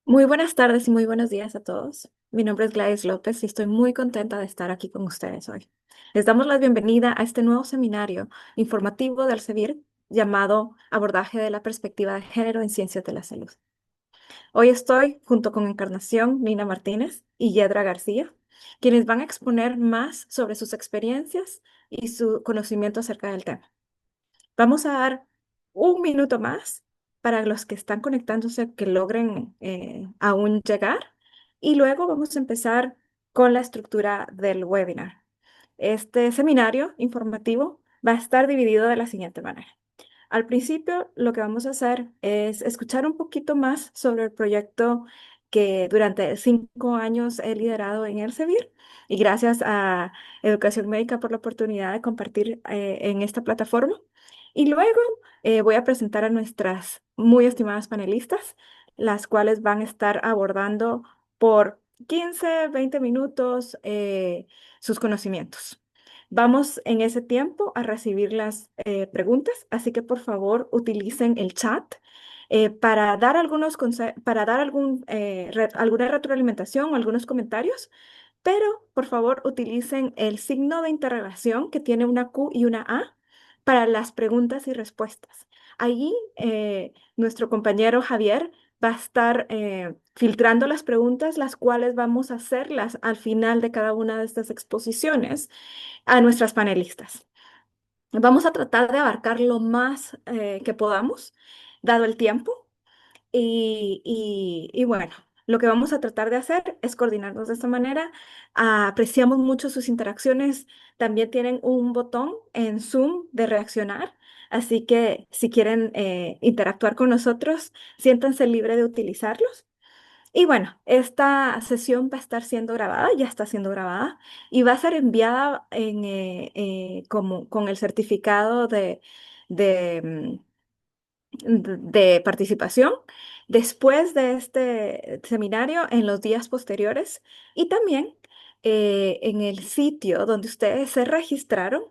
Muy buenas tardes y muy buenos días a todos. Mi nombre es Gladys López y estoy muy contenta de estar aquí con ustedes hoy. Les damos la bienvenida a este nuevo seminario informativo del CEVIR llamado Abordaje de la Perspectiva de Género en Ciencias de la Salud. Hoy estoy junto con Encarnación Nina Martínez y Yedra García, quienes van a exponer más sobre sus experiencias y su conocimiento acerca del tema. Vamos a dar un minuto más para los que están conectándose que logren aún llegar y luego vamos a empezar con la estructura del webinar. Este seminario informativo va a estar dividido de la siguiente manera. Al principio, lo que vamos a hacer es escuchar un poquito más sobre el proyecto que durante 5 años he liderado en Elsevier y gracias a Educación Médica por la oportunidad de compartir en esta plataforma. Y luego voy a presentar a nuestras muy estimadas panelistas, las cuales van a estar abordando por 15, 20 minutos sus conocimientos. Vamos en ese tiempo a recibir las preguntas, así que por favor utilicen el chat para dar para dar alguna retroalimentación o algunos comentarios, pero por favor utilicen el signo de interrogación que tiene una Q y una A para las preguntas y respuestas. Allí nuestro compañero Javier va a estar filtrando las preguntas, las cuales vamos a hacerlas al final de cada una de estas exposiciones a nuestras panelistas. Vamos a tratar de abarcar lo más que podamos, dado el tiempo. Y bueno, lo que vamos a tratar de hacer es coordinarnos de esta manera. Apreciamos mucho sus interacciones. También tienen un botón en Zoom de reaccionar. Así que si quieren interactuar con nosotros, siéntanse libre de utilizarlos. Y bueno, esta sesión va a estar siendo grabada, ya está siendo grabada, y va a ser enviada como, con el certificado de, de participación después de este seminario en los días posteriores y también en el sitio donde ustedes se registraron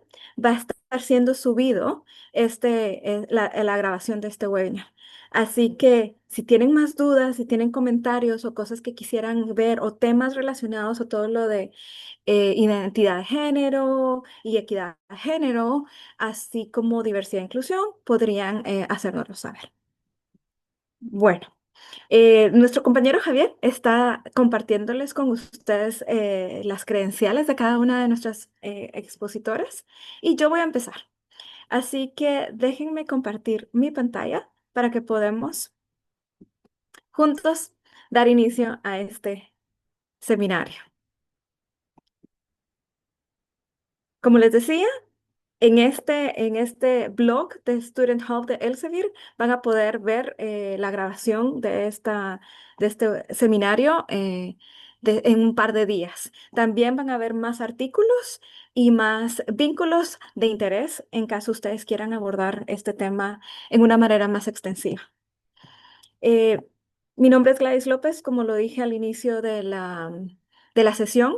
va a estar siendo subido la grabación de este webinar. Así que si tienen más dudas, si tienen comentarios o cosas que quisieran ver o temas relacionados a todo lo de identidad de género y equidad de género, así como diversidad e inclusión, podrían hacérnoslo saber. Bueno, nuestro compañero Javier está compartiéndoles con ustedes las credenciales de cada una de nuestras expositoras y yo voy a empezar. Así que déjenme compartir mi pantalla para que podamos juntos dar inicio a este seminario. Como les decía, en este blog de Student Hub de Elsevier van a poder ver la grabación de este seminario en un par de días. También van a ver más artículos y más vínculos de interés en caso ustedes quieran abordar este tema en una manera más extensiva. Eh, Mi nombre es Gladys López, como lo dije al inicio de la sesión.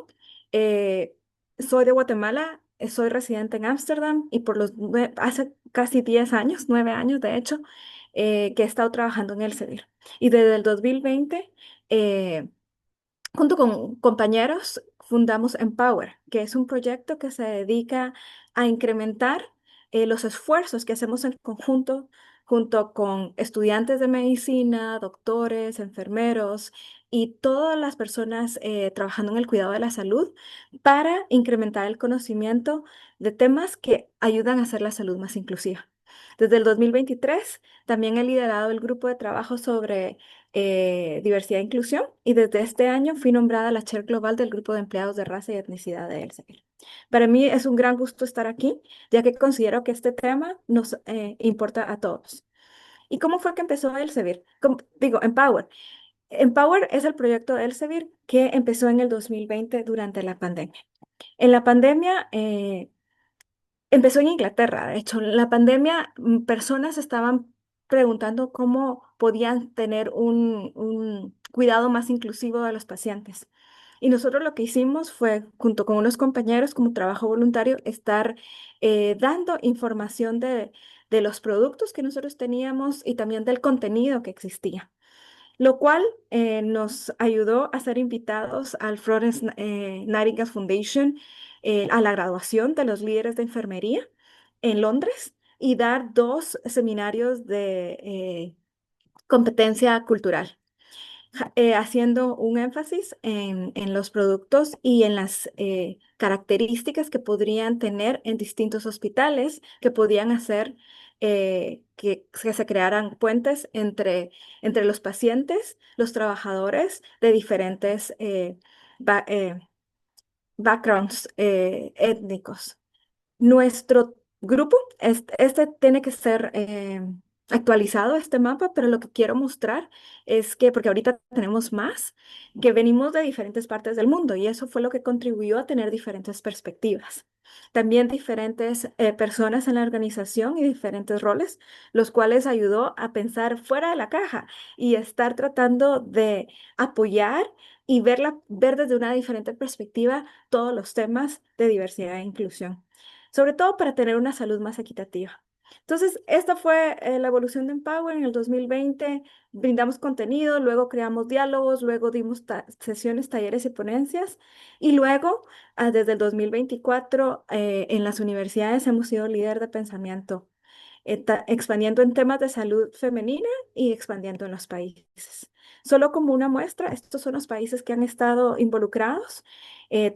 Eh, Soy de Guatemala, soy residente en Ámsterdam y hace casi 10 años, 9 años de hecho, que he estado trabajando en el CEDIR. Y desde el 2020, eh, junto con compañeros, fundamos Empower, que es un proyecto que se dedica a incrementar los esfuerzos que hacemos en conjunto junto con estudiantes de medicina, doctores, enfermeros y todas las personas trabajando en el cuidado de la salud para incrementar el conocimiento de temas que ayudan a hacer la salud más inclusiva. Desde el 2023 también he liderado el grupo de trabajo sobre diversidad e inclusión y desde este año fui nombrada la Chair Global del Grupo de Empleados de Raza y Etnicidad de Elsevier. Para mí es un gran gusto estar aquí, ya que considero que este tema nos importa a todos. ¿Y cómo fue que empezó Elsevier? Digo, Empower. Empower es el proyecto de Elsevier que empezó en el 2020 durante la pandemia. En la pandemia, empezó en Inglaterra, de hecho, en la pandemia personas estaban preguntando cómo podían tener un cuidado más inclusivo de los pacientes. Y nosotros lo que hicimos fue, junto con unos compañeros como trabajo voluntario, estar dando información de los productos que nosotros teníamos y también del contenido que existía. lo cual nos ayudó a ser invitados al Florence Nightingale Foundation, a la graduación de los líderes de enfermería en Londres y dar dos seminarios de competencia cultural, haciendo un énfasis en los productos y en las características que podrían tener en distintos hospitales, que podían hacer que se crearan puentes entre los pacientes, los trabajadores de diferentes ba- eh, backgrounds étnicos. Nuestro grupo, este tiene que ser actualizado, este mapa, pero lo que quiero mostrar es que, porque ahorita tenemos más, que venimos de diferentes partes del mundo y eso fue lo que contribuyó a tener diferentes perspectivas. También diferentes personas en la organización y diferentes roles, los cuales ayudó a pensar fuera de la caja y estar tratando de apoyar y ver desde una diferente perspectiva todos los temas de diversidad e inclusión, sobre todo para tener una salud más equitativa. Entonces, esta fue la evolución de Empower en el 2020. Brindamos contenido, luego creamos diálogos, luego dimos sesiones, talleres y ponencias. Y luego, desde el 2024, en las universidades hemos sido líder de pensamiento, expandiendo en temas de salud femenina y expandiendo en los países. Solo como una muestra, estos son los países que han estado involucrados: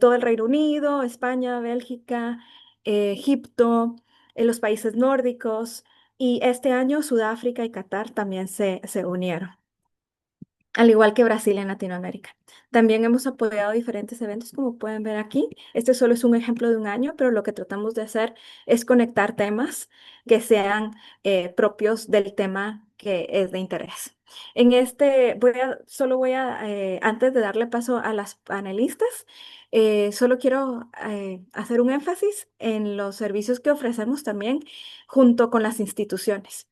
todo el Reino Unido, España, Bélgica, Egipto, los países nórdicos, y este año Sudáfrica y Qatar también se unieron, al igual que Brasil en Latinoamérica. También hemos apoyado diferentes eventos, como pueden ver aquí. Este solo es un ejemplo de un año, pero lo que tratamos de hacer es conectar temas que sean propios del tema que es de interés. En este, solo voy a, antes de darle paso a las panelistas, solo quiero hacer un énfasis en los servicios que ofrecemos también junto con las instituciones.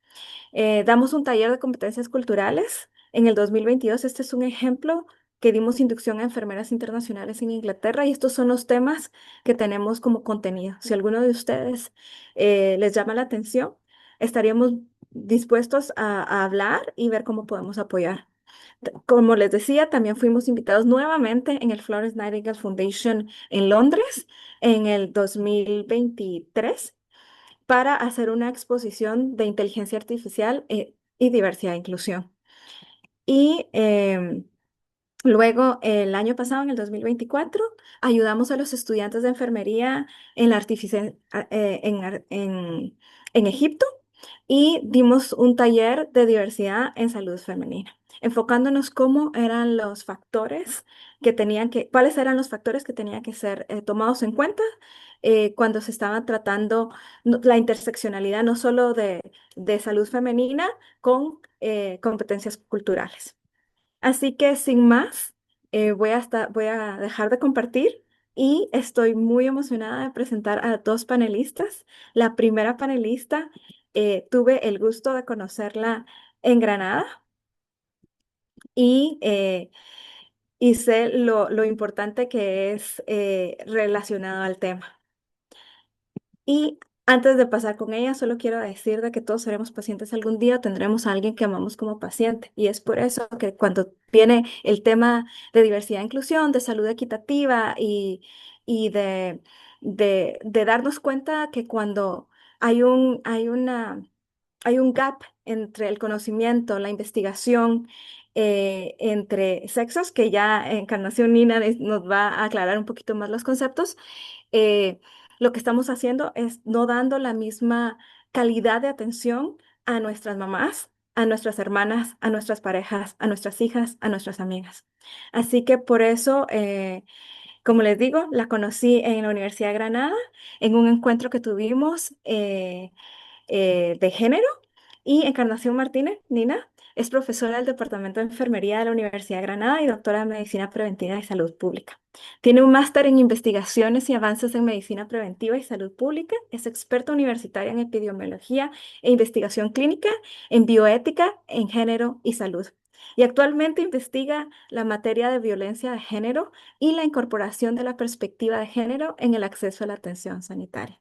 Damos un taller de competencias culturales en el 2022. Este es un ejemplo que dimos inducción a enfermeras internacionales en Inglaterra y estos son los temas que tenemos como contenido. Si alguno de ustedes les llama la atención, estaríamos dispuestos a hablar y ver cómo podemos apoyar. Como les decía, también fuimos invitados nuevamente en el Florence Nightingale Foundation en Londres en el 2023 para hacer una exposición de inteligencia artificial y diversidad e inclusión. Y luego, el año pasado, en el 2024, ayudamos a los estudiantes de enfermería en la en Egipto y dimos un taller de diversidad en salud femenina, enfocándonos cómo eran los factores cuáles eran los factores que tenían que ser tomados en cuenta cuando se estaba tratando la interseccionalidad no solo de salud femenina con competencias culturales. Así que sin más, voy a dejar de compartir y estoy muy emocionada de presentar a dos panelistas. La primera panelista, tuve el gusto de conocerla en Granada y, y sé lo importante que es relacionado al tema. Y antes de pasar con ella, solo quiero decir de que todos seremos pacientes algún día, tendremos a alguien que amamos como paciente. Y es por eso que cuando viene el tema de diversidad e inclusión, de salud equitativa y de darnos cuenta que cuando hay un gap entre el conocimiento, la investigación, entre sexos, que ya Encarnación Nina nos va a aclarar un poquito más los conceptos. Lo que estamos haciendo es no dando la misma calidad de atención a nuestras mamás, a nuestras hermanas, a nuestras parejas, a nuestras hijas, a nuestras amigas. Así que por eso, como les digo, la conocí en la Universidad de Granada en un encuentro que tuvimos de género. Y Encarnación Martínez, Nina, es profesora del Departamento de Enfermería de la Universidad de Granada y doctora en Medicina Preventiva y Salud Pública. Tiene un máster en investigaciones y avances en medicina preventiva y salud pública. Es experta universitaria en epidemiología e investigación clínica, en bioética, en género y salud. Y actualmente investiga la materia de violencia de género y la incorporación de la perspectiva de género en el acceso a la atención sanitaria.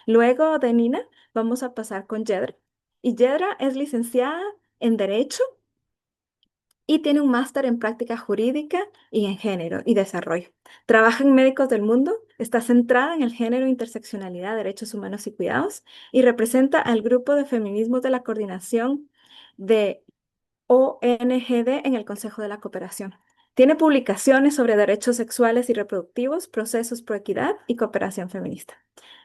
Luego de Nina, vamos a pasar con Yedra. Y Yedra es licenciada en Derecho y tiene un máster en práctica jurídica y en género y desarrollo. Trabaja en Médicos del Mundo, está centrada en el género, interseccionalidad, derechos humanos y cuidados y representa al grupo de feminismos de la coordinación de ONGD en el Consejo de la Cooperación. Tiene publicaciones sobre derechos sexuales y reproductivos, procesos pro equidad y cooperación feminista.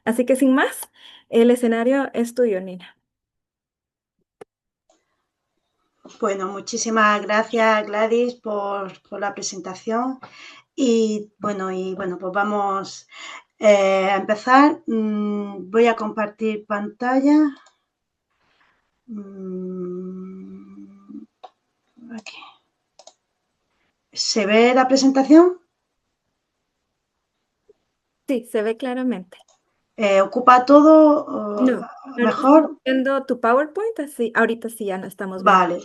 Así que sin más, el escenario es tuyo, Nina. Bueno, muchísimas gracias Gladys por la presentación y bueno, pues vamos a empezar. Voy a compartir pantalla. Aquí. ¿Se ve la presentación? Sí, se ve claramente. ¿Ocupa todo? No, ahorita estamos ¿Mejor? viendo tu PowerPoint, así, ahorita sí ya no estamos viendo. Vale.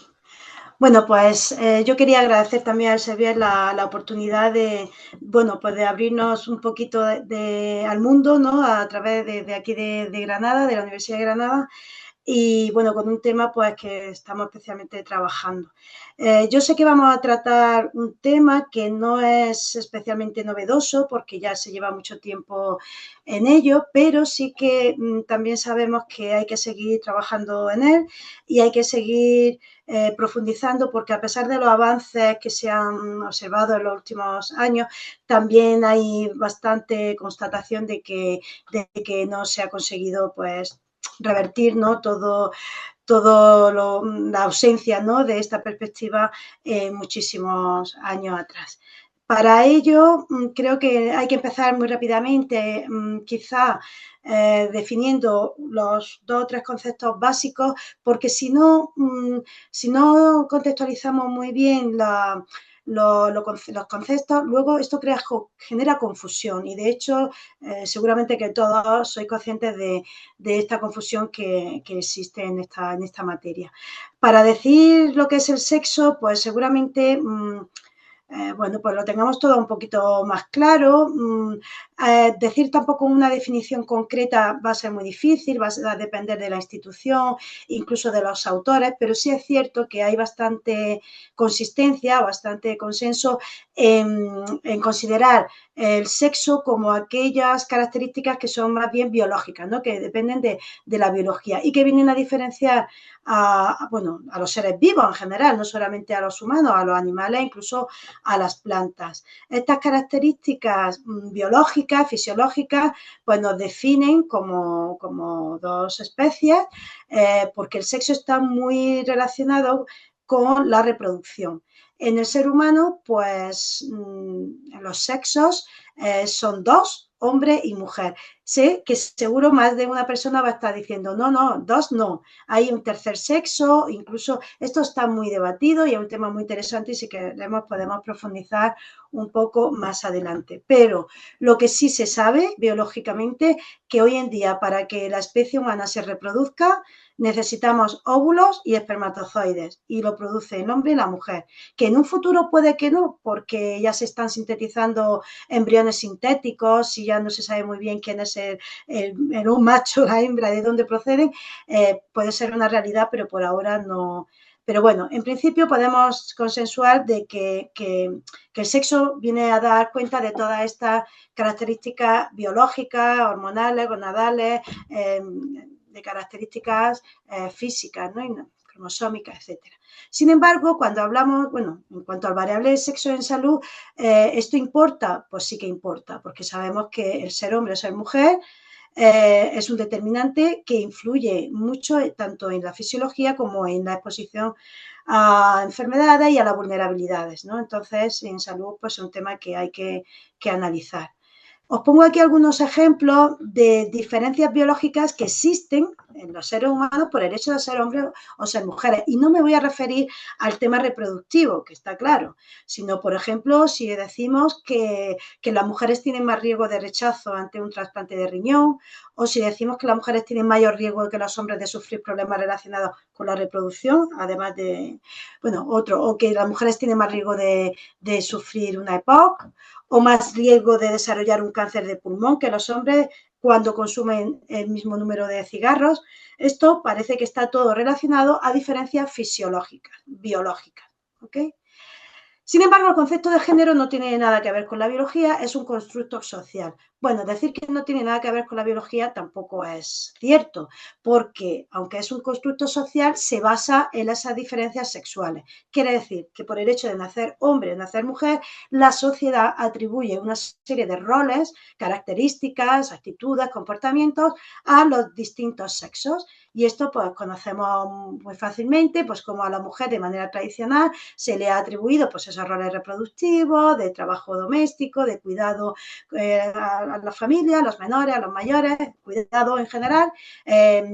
Bueno, pues yo quería agradecer también a Xavier la oportunidad de, bueno, pues de abrirnos un poquito al mundo, ¿no? A través de aquí de Granada, de la Universidad de Granada, y bueno, con un tema pues que estamos especialmente trabajando. Yo sé que vamos a tratar un tema que no es especialmente novedoso porque ya se lleva mucho tiempo en ello, pero sí que también sabemos que hay que seguir trabajando en él y hay que seguir profundizando porque a pesar de los avances que se han observado en los últimos años, también hay bastante constatación de que no se ha conseguido pues revertir, ¿no? La ausencia, ¿no? De esta perspectiva muchísimos años atrás. Para ello, creo que hay que empezar muy rápidamente, quizá definiendo los dos o tres conceptos básicos, porque si no contextualizamos muy bien los conceptos, luego esto genera confusión y de hecho seguramente que todos sois conscientes de esta confusión que existe en esta materia. Para decir lo que es el sexo, pues seguramente bueno, pues lo tengamos todo un poquito más claro. Decir tampoco una definición concreta va a ser muy difícil, va a depender de la institución, incluso de los autores, pero sí es cierto que hay bastante consistencia, bastante consenso en considerar el sexo como aquellas características que son más bien biológicas, ¿no? Que dependen de la biología y que vienen a diferenciar bueno, a los seres vivos en general, no solamente a los humanos, a los animales, incluso a las plantas. Estas características biológicas, fisiológicas, pues nos definen como dos especies, porque el sexo está muy relacionado con la reproducción. En el ser humano, pues los sexos son dos, hombre y mujer. Sé que seguro más de una persona va a estar diciendo, no, no, dos no, hay un tercer sexo, incluso esto está muy debatido y es un tema muy interesante y si queremos podemos profundizar un poco más adelante. Pero lo que sí se sabe biológicamente, que hoy en día para que la especie humana se reproduzca, necesitamos óvulos y espermatozoides y lo produce el hombre y la mujer, que en un futuro puede que no, porque ya se están sintetizando embriones sintéticos y ya no se sabe muy bien quién es un macho, la hembra, de dónde proceden, puede ser una realidad, pero por ahora no. Pero bueno, en principio podemos consensuar de que el sexo viene a dar cuenta de todas estas características biológicas, hormonales, gonadales, de características físicas, ¿no? Y cromosómicas, etcétera. Sin embargo, cuando hablamos, bueno, en cuanto al variable de sexo en salud, ¿esto importa? Pues sí que importa, porque sabemos que el ser hombre o ser mujer es un determinante que influye mucho tanto en la fisiología como en la exposición a enfermedades y a las vulnerabilidades, ¿no? Entonces, en salud, pues es un tema que hay que analizar. Os pongo aquí algunos ejemplos de diferencias biológicas que existen en los seres humanos por el hecho de ser hombres o ser mujeres. Y no me voy a referir al tema reproductivo, que está claro, sino, por ejemplo, si decimos que las mujeres tienen más riesgo de rechazo ante un trasplante de riñón, o si decimos que las mujeres tienen mayor riesgo que los hombres de sufrir problemas relacionados con la reproducción, además de, bueno, o que las mujeres tienen más riesgo de sufrir una EPOC, o más riesgo de desarrollar un cáncer de pulmón que los hombres cuando consumen el mismo número de cigarros. Esto parece que está todo relacionado a diferencias fisiológicas, biológicas. ¿Okay? Sin embargo, el concepto de género no tiene nada que ver con la biología, es un constructo social. Bueno, decir que no tiene nada que ver con la biología tampoco es cierto, porque aunque es un constructo social, se basa en esas diferencias sexuales. Quiere decir que por el hecho de nacer hombre o nacer mujer, la sociedad atribuye una serie de roles, características, actitudes, comportamientos a los distintos sexos. Y esto pues conocemos muy fácilmente, pues como a la mujer de manera tradicional se le ha atribuido pues esos roles reproductivos, de trabajo doméstico, de cuidado a la familia, a los menores, a los mayores, cuidado en general,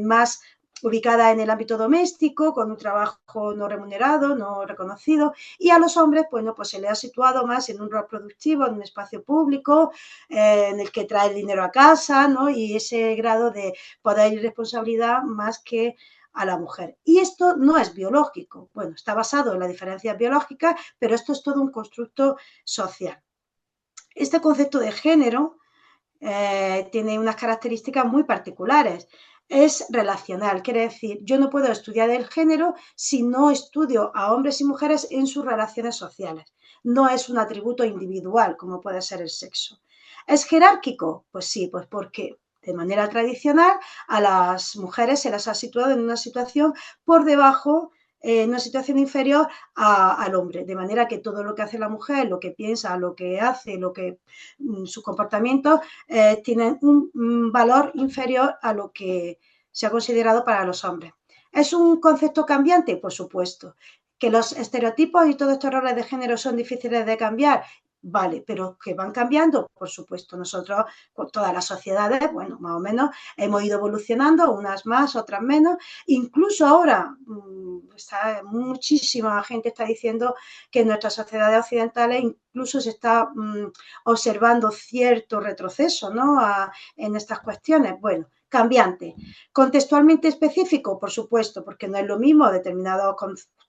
más ubicada en el ámbito doméstico, con un trabajo no remunerado, no reconocido, y a los hombres, bueno, pues se le ha situado más en un rol productivo, en un espacio público, en el que trae el dinero a casa, ¿no? Y ese grado de poder y responsabilidad más que a la mujer. Y esto no es biológico. Bueno, está basado en la diferencia biológica, pero esto es todo un constructo social. Este concepto de género tiene unas características muy particulares. Es relacional, quiere decir, yo no puedo estudiar el género si no estudio a hombres y mujeres en sus relaciones sociales. No es un atributo individual como puede ser el sexo. ¿Es jerárquico? Pues sí, pues porque de manera tradicional a las mujeres se las ha situado en una situación por debajo, en una situación inferior al hombre, de manera que todo lo que hace la mujer, lo que piensa, lo que hace, su comportamiento tienen un valor inferior a lo que se ha considerado para los hombres. ¿Es un concepto cambiante? Por supuesto. ¿Que los estereotipos y todos estos roles de género son difíciles de cambiar? Vale, pero que van cambiando, por supuesto. Nosotros, con todas las sociedades, bueno, más o menos, hemos ido evolucionando, unas más, otras menos. Incluso ahora, muchísima gente está diciendo que en nuestras sociedades occidentales incluso se está observando cierto retroceso, ¿no? En estas cuestiones. Bueno, cambiante. Contextualmente específico, por supuesto, porque no es lo mismo determinados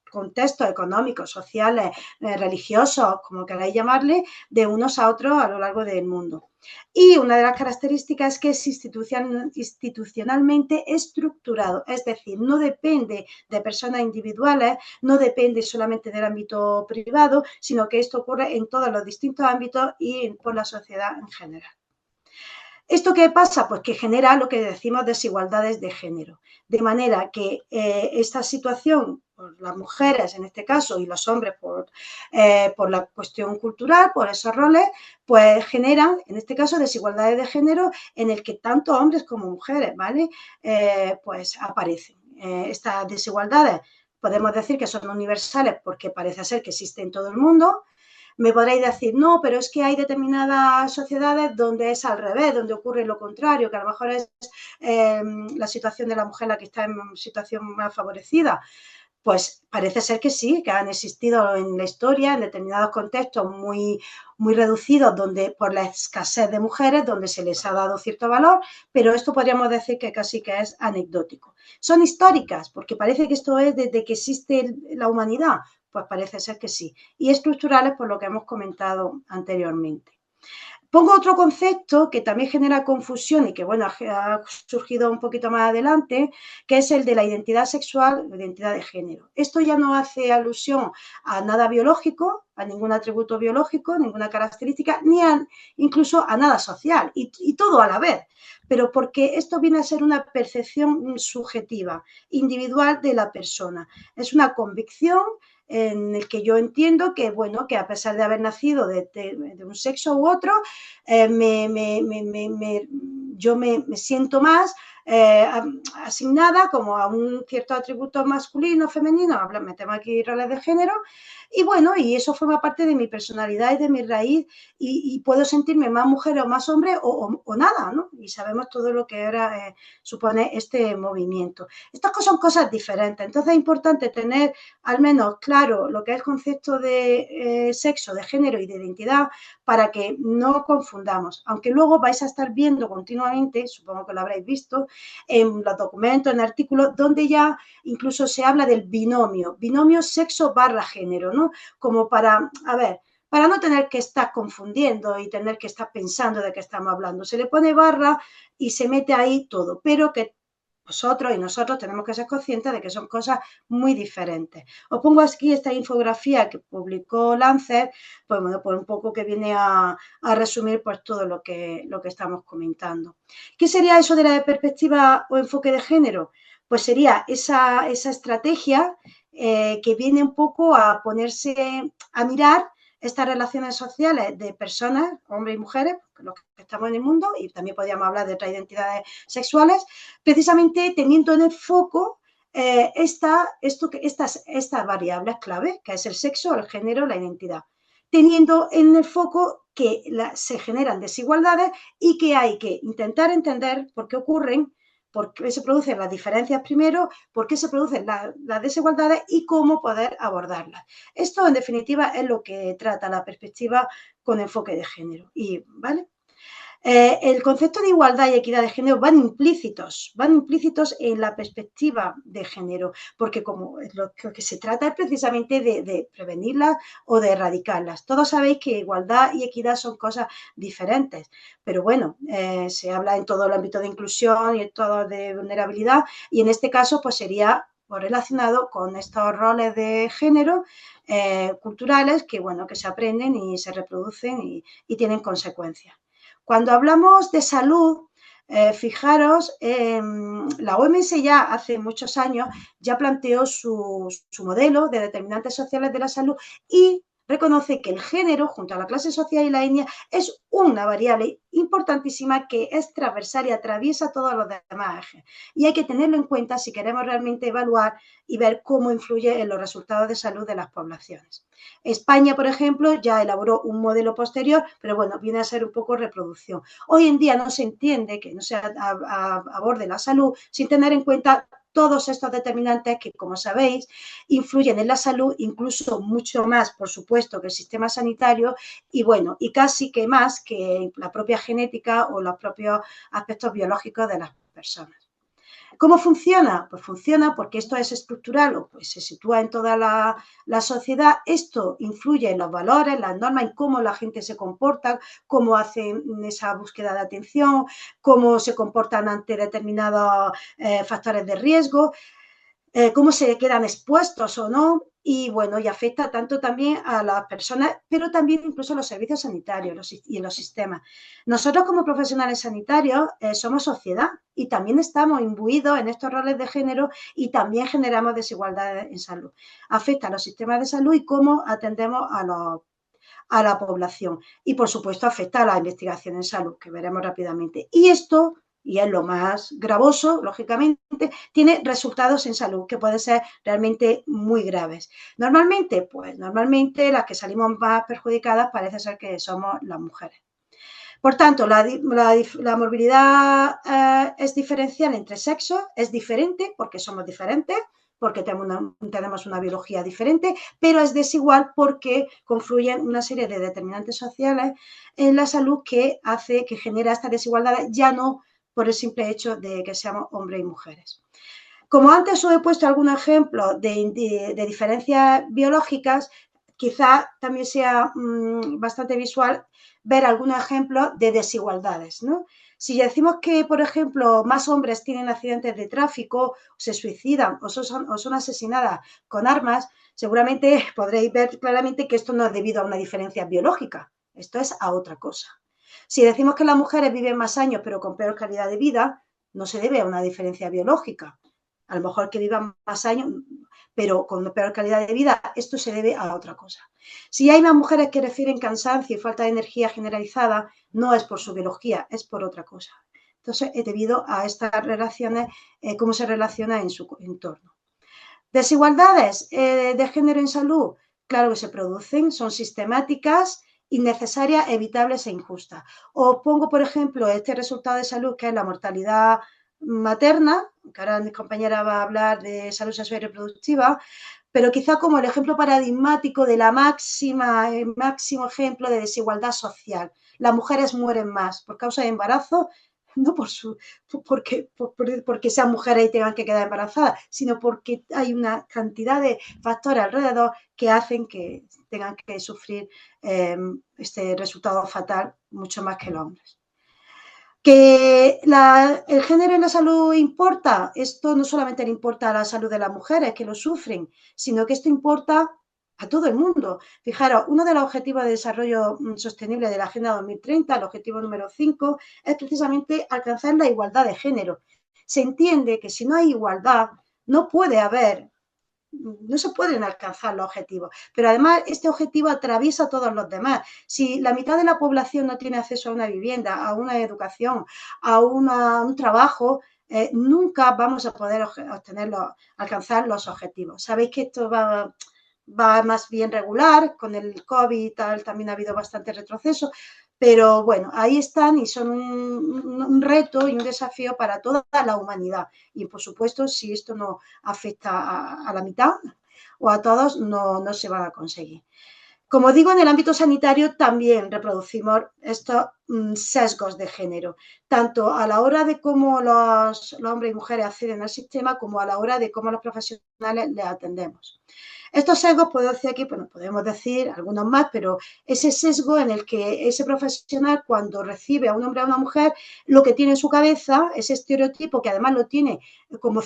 contextos económicos, sociales, religiosos, como queráis llamarle, de unos a otros a lo largo del mundo. Y una de las características es que es institucionalmente estructurado, es decir, no depende de personas individuales, no depende solamente del ámbito privado, sino que esto ocurre en todos los distintos ámbitos y por la sociedad en general. ¿Esto qué pasa? Pues que genera lo que decimos desigualdades de género. De manera que esta situación, por las mujeres en este caso y los hombres por la cuestión cultural, por esos roles, pues generan, en este caso, desigualdades de género en el que tanto hombres como mujeres, ¿vale? Pues aparecen. Estas desigualdades podemos decir que son universales porque parece ser que existen en todo el mundo. Me podréis decir, no, pero es que hay determinadas sociedades donde es al revés, donde ocurre lo contrario, que a lo mejor es la situación de la mujer la que está en situación más favorecida. Pues parece ser que sí, que han existido en la historia, en determinados contextos muy reducidos, donde por la escasez de mujeres, donde se les ha dado cierto valor, pero esto podríamos decir que casi que es anecdótico. Son históricas, porque parece que esto es desde que existe la humanidad, pues parece ser que sí, y estructurales por lo que hemos comentado anteriormente. Pongo otro concepto que también genera confusión y que, bueno, ha surgido un poquito más adelante, que es el de la identidad sexual, la identidad de género. Esto ya no hace alusión a nada biológico, a ningún atributo biológico, ninguna característica, ni incluso a nada social, y todo a la vez. Pero porque esto viene a ser una percepción subjetiva, individual de la persona. Es una convicción en el que yo entiendo que, bueno, que a pesar de haber nacido de un sexo u otro, yo me siento más asignada como a un cierto atributo masculino, femenino, metemos aquí roles de género, y bueno, y eso forma parte de mi personalidad y de mi raíz, y puedo sentirme más mujer o más hombre o nada, ¿no? Y sabemos todo lo que ahora supone este movimiento. Estas cosas son cosas diferentes, entonces es importante tener al menos claro lo que es el concepto de sexo, de género y de identidad para que no confundamos, aunque luego vais a estar viendo continuamente, supongo que lo habréis visto, en los documentos, en artículos, donde ya incluso se habla del binomio sexo barra género, ¿no? Como para, a ver, para no tener que estar confundiendo y tener que estar pensando de qué estamos hablando. Se le pone barra y se mete ahí todo, pero que vosotros y nosotros tenemos que ser conscientes de que son cosas muy diferentes. Os pongo aquí esta infografía que publicó Lancet, pues bueno, pues un poco que viene a resumir pues todo lo que estamos comentando. ¿Qué sería eso de la perspectiva o enfoque de género? Pues sería esa estrategia que viene un poco a ponerse, a mirar estas relaciones sociales de personas, hombres y mujeres, los que estamos en el mundo, y también podríamos hablar de otras identidades sexuales, precisamente teniendo en el foco estas variables clave, que es el sexo, el género, la identidad, teniendo en el foco que se generan desigualdades y que hay que intentar entender por qué ocurren, por qué se producen las diferencias primero, por qué se producen las desigualdades y cómo poder abordarlas. Esto, en definitiva, es lo que trata la perspectiva con enfoque de género. Y, ¿vale? El concepto de igualdad y equidad de género van implícitos en la perspectiva de género, porque como lo que se trata es precisamente de prevenirlas o de erradicarlas. Todos sabéis que igualdad y equidad son cosas diferentes, pero bueno, se habla en todo el ámbito de inclusión y en todo de vulnerabilidad, y en este caso pues sería relacionado con estos roles de género culturales que, bueno, que se aprenden y se reproducen y tienen consecuencias. Cuando hablamos de salud, fijaros, la OMS ya hace muchos años ya planteó su modelo de determinantes sociales de la salud y reconoce que el género, junto a la clase social y la etnia, es una variable importantísima que es transversal y atraviesa todos los demás ejes. Y hay que tenerlo en cuenta si queremos realmente evaluar y ver cómo influye en los resultados de salud de las poblaciones. España, por ejemplo, ya elaboró un modelo posterior, pero bueno, viene a ser un poco reproducción. Hoy en día no se entiende que no se aborde la salud sin tener en cuenta todos estos determinantes que, como sabéis, influyen en la salud, incluso mucho más, por supuesto, que el sistema sanitario y, bueno, y casi que más que la propia genética o los propios aspectos biológicos de las personas. ¿Cómo funciona? Pues funciona porque esto es estructural o pues se sitúa en toda la sociedad. Esto influye en los valores, las normas, en cómo la gente se comporta, cómo hacen esa búsqueda de atención, cómo se comportan ante determinados factores de riesgo, cómo se quedan expuestos o no, y bueno, y afecta tanto también a las personas, pero también incluso a los servicios sanitarios y los sistemas. Nosotros como profesionales sanitarios somos sociedad y también estamos imbuidos en estos roles de género y también generamos desigualdades en salud. Afecta a los sistemas de salud y cómo atendemos a la población. Y, por supuesto, afecta a la investigación en salud, que veremos rápidamente. Y esto, y es lo más gravoso, lógicamente, tiene resultados en salud que pueden ser realmente muy graves. Normalmente, pues normalmente las que salimos más perjudicadas parece ser que somos las mujeres. Por tanto, la morbilidad es diferencial entre sexos, es diferente porque somos diferentes, porque tenemos una biología diferente, pero es desigual porque confluyen una serie de determinantes sociales en la salud que hace que genera esta desigualdad, ya no por el simple hecho de que seamos hombres y mujeres. Como antes os he puesto algún ejemplo de diferencias biológicas, quizá también sea bastante visual ver algún ejemplo de desigualdades, ¿no? Si decimos que, por ejemplo, más hombres tienen accidentes de tráfico, se suicidan o son asesinadas con armas, seguramente podréis ver claramente que esto no es debido a una diferencia biológica, esto es a otra cosa. Si decimos que las mujeres viven más años pero con peor calidad de vida, no se debe a una diferencia biológica. A lo mejor que vivan más años, pero con peor calidad de vida, esto se debe a otra cosa. Si hay más mujeres que refieren cansancio y falta de energía generalizada, no es por su biología, es por otra cosa. Entonces, es debido a estas relaciones, cómo se relaciona en su entorno. Desigualdades de género en salud, claro que se producen, son sistemáticas, innecesarias, evitables e injustas. Os pongo, por ejemplo, este resultado de salud que es la mortalidad materna, que ahora mi compañera va a hablar de salud sexual y reproductiva, pero quizá como el ejemplo paradigmático de el máximo ejemplo de desigualdad social. Las mujeres mueren más por causa de embarazo, no porque sean mujeres y tengan que quedar embarazadas, sino porque hay una cantidad de factores alrededor que hacen que tengan que sufrir este resultado fatal mucho más que los hombres. Que el género en la salud importa, esto no solamente le importa a la salud de las mujeres que lo sufren, sino que esto importa a todo el mundo. Fijaros, uno de los objetivos de desarrollo sostenible de la Agenda 2030, el objetivo número 5, es precisamente alcanzar la igualdad de género. Se entiende que si no hay igualdad, no puede haber, no se pueden alcanzar los objetivos. Pero además este objetivo atraviesa a todos los demás. Si la mitad de la población no tiene acceso a una vivienda, a una educación, a un trabajo, nunca vamos a poder alcanzar los objetivos. Sabéis que esto va más bien regular, con el COVID y tal también ha habido bastante retroceso, pero bueno, ahí están y son un reto y un desafío para toda la humanidad. Y por supuesto, si esto no afecta a la mitad o a todos, no se van a conseguir. Como digo, en el ámbito sanitario también reproducimos estos sesgos de género, tanto a la hora de cómo los hombres y mujeres acceden al sistema como a la hora de cómo los profesionales les atendemos. Estos sesgos, puedo decir aquí, bueno, podemos decir algunos más, pero ese sesgo en el que ese profesional, cuando recibe a un hombre o a una mujer, lo que tiene en su cabeza, ese estereotipo, que además lo tiene como,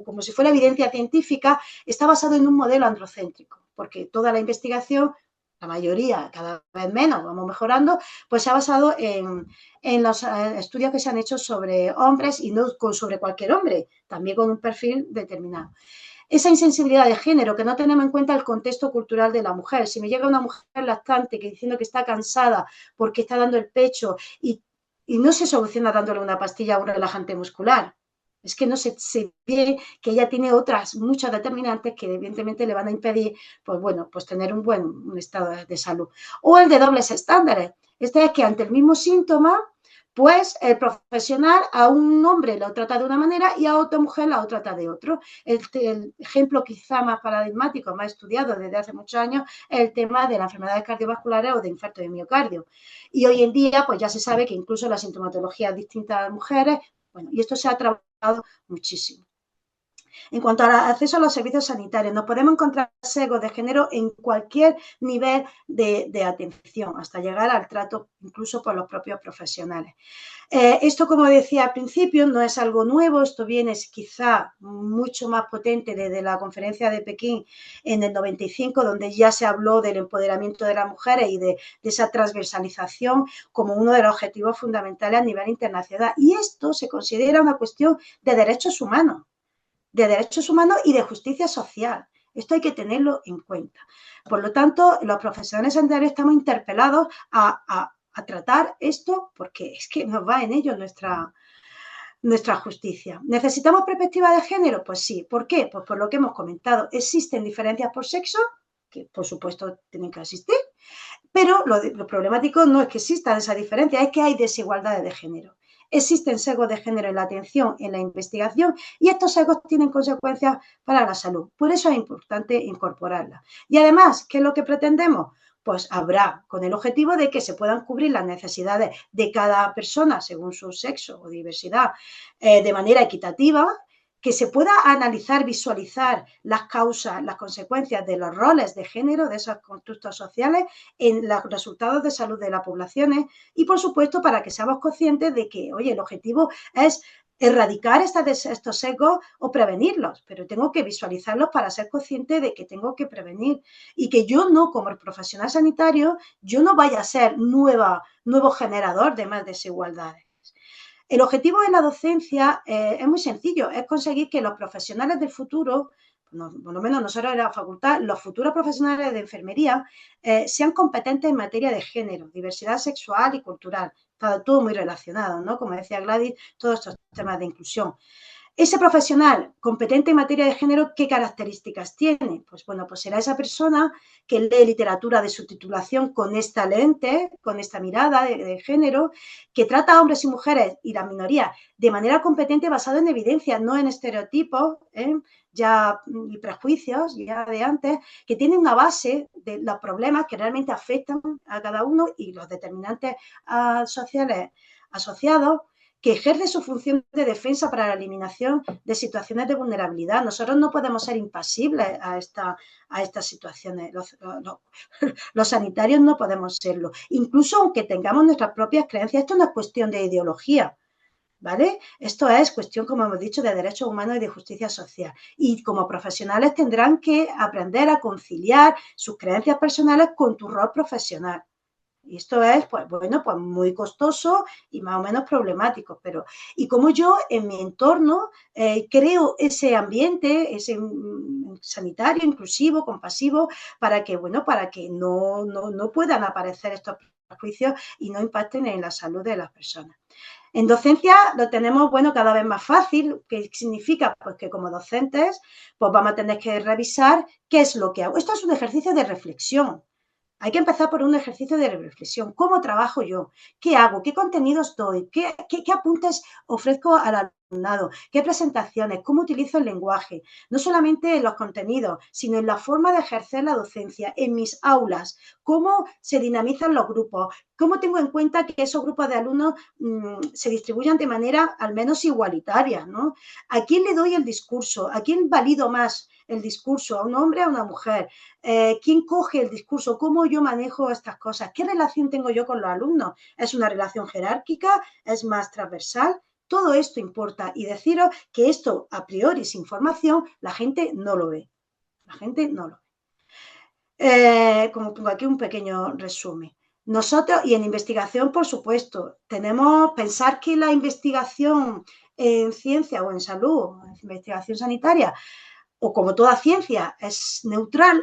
como si fuera evidencia científica, está basado en un modelo androcéntrico, porque toda la investigación, la mayoría, cada vez menos, vamos mejorando, pues se ha basado en los estudios que se han hecho sobre hombres y no sobre cualquier hombre, también con un perfil determinado. Esa insensibilidad de género, que no tenemos en cuenta el contexto cultural de la mujer. Si me llega una mujer lactante que diciendo que está cansada porque está dando el pecho y no se soluciona dándole una pastilla o un relajante muscular, es que no se ve que ella tiene otras muchas determinantes que evidentemente le van a impedir, pues bueno, pues tener un estado de salud. O el de dobles estándares. Este es que ante el mismo síntoma, pues el profesional a un hombre lo trata de una manera y a otra mujer la trata de otro. El ejemplo quizá más paradigmático, más estudiado desde hace muchos años, es el tema de las enfermedades cardiovasculares o de infarto de miocardio. Y hoy en día, pues ya se sabe que incluso la sintomatología es distinta a mujeres, bueno, y esto se ha trabajado muchísimo. En cuanto al acceso a los servicios sanitarios, nos podemos encontrar sesgos de género en cualquier nivel de atención, hasta llegar al trato incluso por los propios profesionales. Esto, como decía al principio, no es algo nuevo, esto viene quizá mucho más potente desde la conferencia de Pekín en el 95, donde ya se habló del empoderamiento de las mujeres y de esa transversalización como uno de los objetivos fundamentales a nivel internacional. Y esto se considera una cuestión de derechos humanos y de justicia social. Esto hay que tenerlo en cuenta. Por lo tanto, los profesionales sanitarios estamos interpelados a tratar esto porque es que nos va en ello nuestra justicia. ¿Necesitamos perspectiva de género? Pues sí. ¿Por qué? Pues por lo que hemos comentado. ¿Existen diferencias por sexo? Que por supuesto tienen que existir, pero lo problemático no es que existan esas diferencias, es que hay desigualdades de género. Existen sesgos de género en la atención, en la investigación, y estos sesgos tienen consecuencias para la salud. Por eso es importante incorporarlas. Y además, ¿qué es lo que pretendemos? Pues habrá con el objetivo de que se puedan cubrir las necesidades de cada persona según su sexo o diversidad de manera equitativa, que se pueda analizar, visualizar las causas, las consecuencias de los roles de género, de esos constructos sociales en los resultados de salud de las poblaciones y, por supuesto, para que seamos conscientes de que, oye, el objetivo es erradicar estos sesgos o prevenirlos, pero tengo que visualizarlos para ser consciente de que tengo que prevenir y que yo no, como el profesional sanitario, yo no vaya a ser nuevo generador de más desigualdades. El objetivo de la docencia es muy sencillo, es conseguir que los profesionales del futuro, por lo menos nosotros en la facultad, los futuros profesionales de enfermería sean competentes en materia de género, diversidad sexual y cultural. Está todo muy relacionado, ¿no? Como decía Gladys, todos estos temas de inclusión. Ese profesional competente en materia de género, ¿qué características tiene? Pues bueno, pues será esa persona que lee literatura de subtitulación con esta lente, con esta mirada de género, que trata a hombres y mujeres y las minorías de manera competente basada en evidencias, no en estereotipos ya, y prejuicios ya de antes, que tienen una base de los problemas que realmente afectan a cada uno y los determinantes sociales asociados, que ejerce su función de defensa para la eliminación de situaciones de vulnerabilidad. Nosotros no podemos ser impasibles a estas situaciones. Los sanitarios no podemos serlo. Incluso aunque tengamos nuestras propias creencias, esto no es cuestión de ideología, ¿vale? Esto es cuestión, como hemos dicho, de derechos humanos y de justicia social. Y como profesionales tendrán que aprender a conciliar sus creencias personales con tu rol profesional. Y esto es, pues bueno, pues muy costoso y más o menos problemático. Pero, y como yo en mi entorno creo ese ambiente, ese sanitario, inclusivo, compasivo, para que, bueno, para que no puedan aparecer estos prejuicios y no impacten en la salud de las personas. En docencia lo tenemos, bueno, cada vez más fácil, que significa pues que como docentes pues vamos a tener que revisar qué es lo que hago. Esto es un ejercicio de reflexión. Hay que empezar por un ejercicio de reflexión. ¿Cómo trabajo yo? ¿Qué hago? ¿Qué contenidos doy? ¿Qué apuntes ofrezco al alumnado? ¿Qué presentaciones? ¿Cómo utilizo el lenguaje? No solamente en los contenidos, sino en la forma de ejercer la docencia, en mis aulas, cómo se dinamizan los grupos, cómo tengo en cuenta que esos grupos de alumnos se distribuyan de manera al menos igualitaria, ¿no? ¿A quién le doy el discurso? ¿A quién valido más el discurso? ¿A un hombre o a una mujer? ¿Quién coge el discurso? ¿Cómo yo manejo estas cosas? ¿Qué relación tengo yo con los alumnos? ¿Es una relación jerárquica? ¿Es más transversal? Todo esto importa y deciros que esto a priori sin formación la gente no lo ve. La gente no lo ve. Como pongo aquí un pequeño resumen. Nosotros, y en investigación, por supuesto, tenemos pensar que la investigación en ciencia o en salud, en investigación sanitaria, o como toda ciencia, es neutral,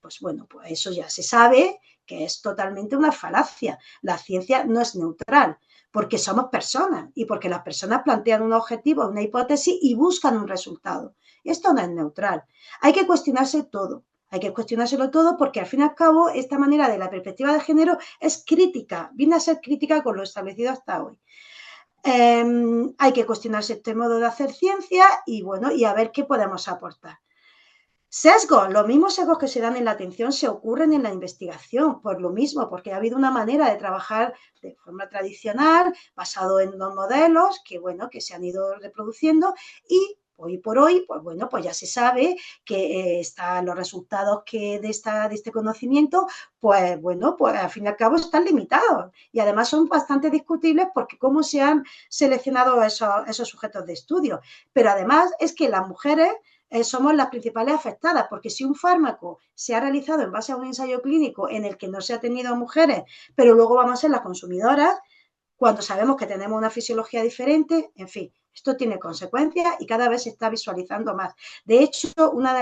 pues bueno, pues eso ya se sabe que es totalmente una falacia. La ciencia no es neutral, porque somos personas y porque las personas plantean un objetivo, una hipótesis y buscan un resultado. Esto no es neutral. Hay que cuestionarse todo. Hay que cuestionárselo todo porque al fin y al cabo esta manera de la perspectiva de género es crítica, viene a ser crítica con lo establecido hasta hoy. Hay que cuestionarse este modo de hacer ciencia y bueno, y a ver qué podemos aportar. Sesgos, los mismos sesgos que se dan en la atención se ocurren en la investigación, por lo mismo, porque ha habido una manera de trabajar de forma tradicional, basado en los modelos que, bueno, que se han ido reproduciendo y hoy por hoy, pues bueno, pues ya se sabe que están los resultados de este conocimiento, pues bueno, pues al fin y al cabo están limitados y además son bastante discutibles porque cómo se han seleccionado esos sujetos de estudio. Pero además es que las mujeres somos las principales afectadas, porque si un fármaco se ha realizado en base a un ensayo clínico en el que no se ha tenido a mujeres, pero luego vamos a ser las consumidoras, cuando sabemos que tenemos una fisiología diferente, en fin, esto tiene consecuencias y cada vez se está visualizando más. De hecho, una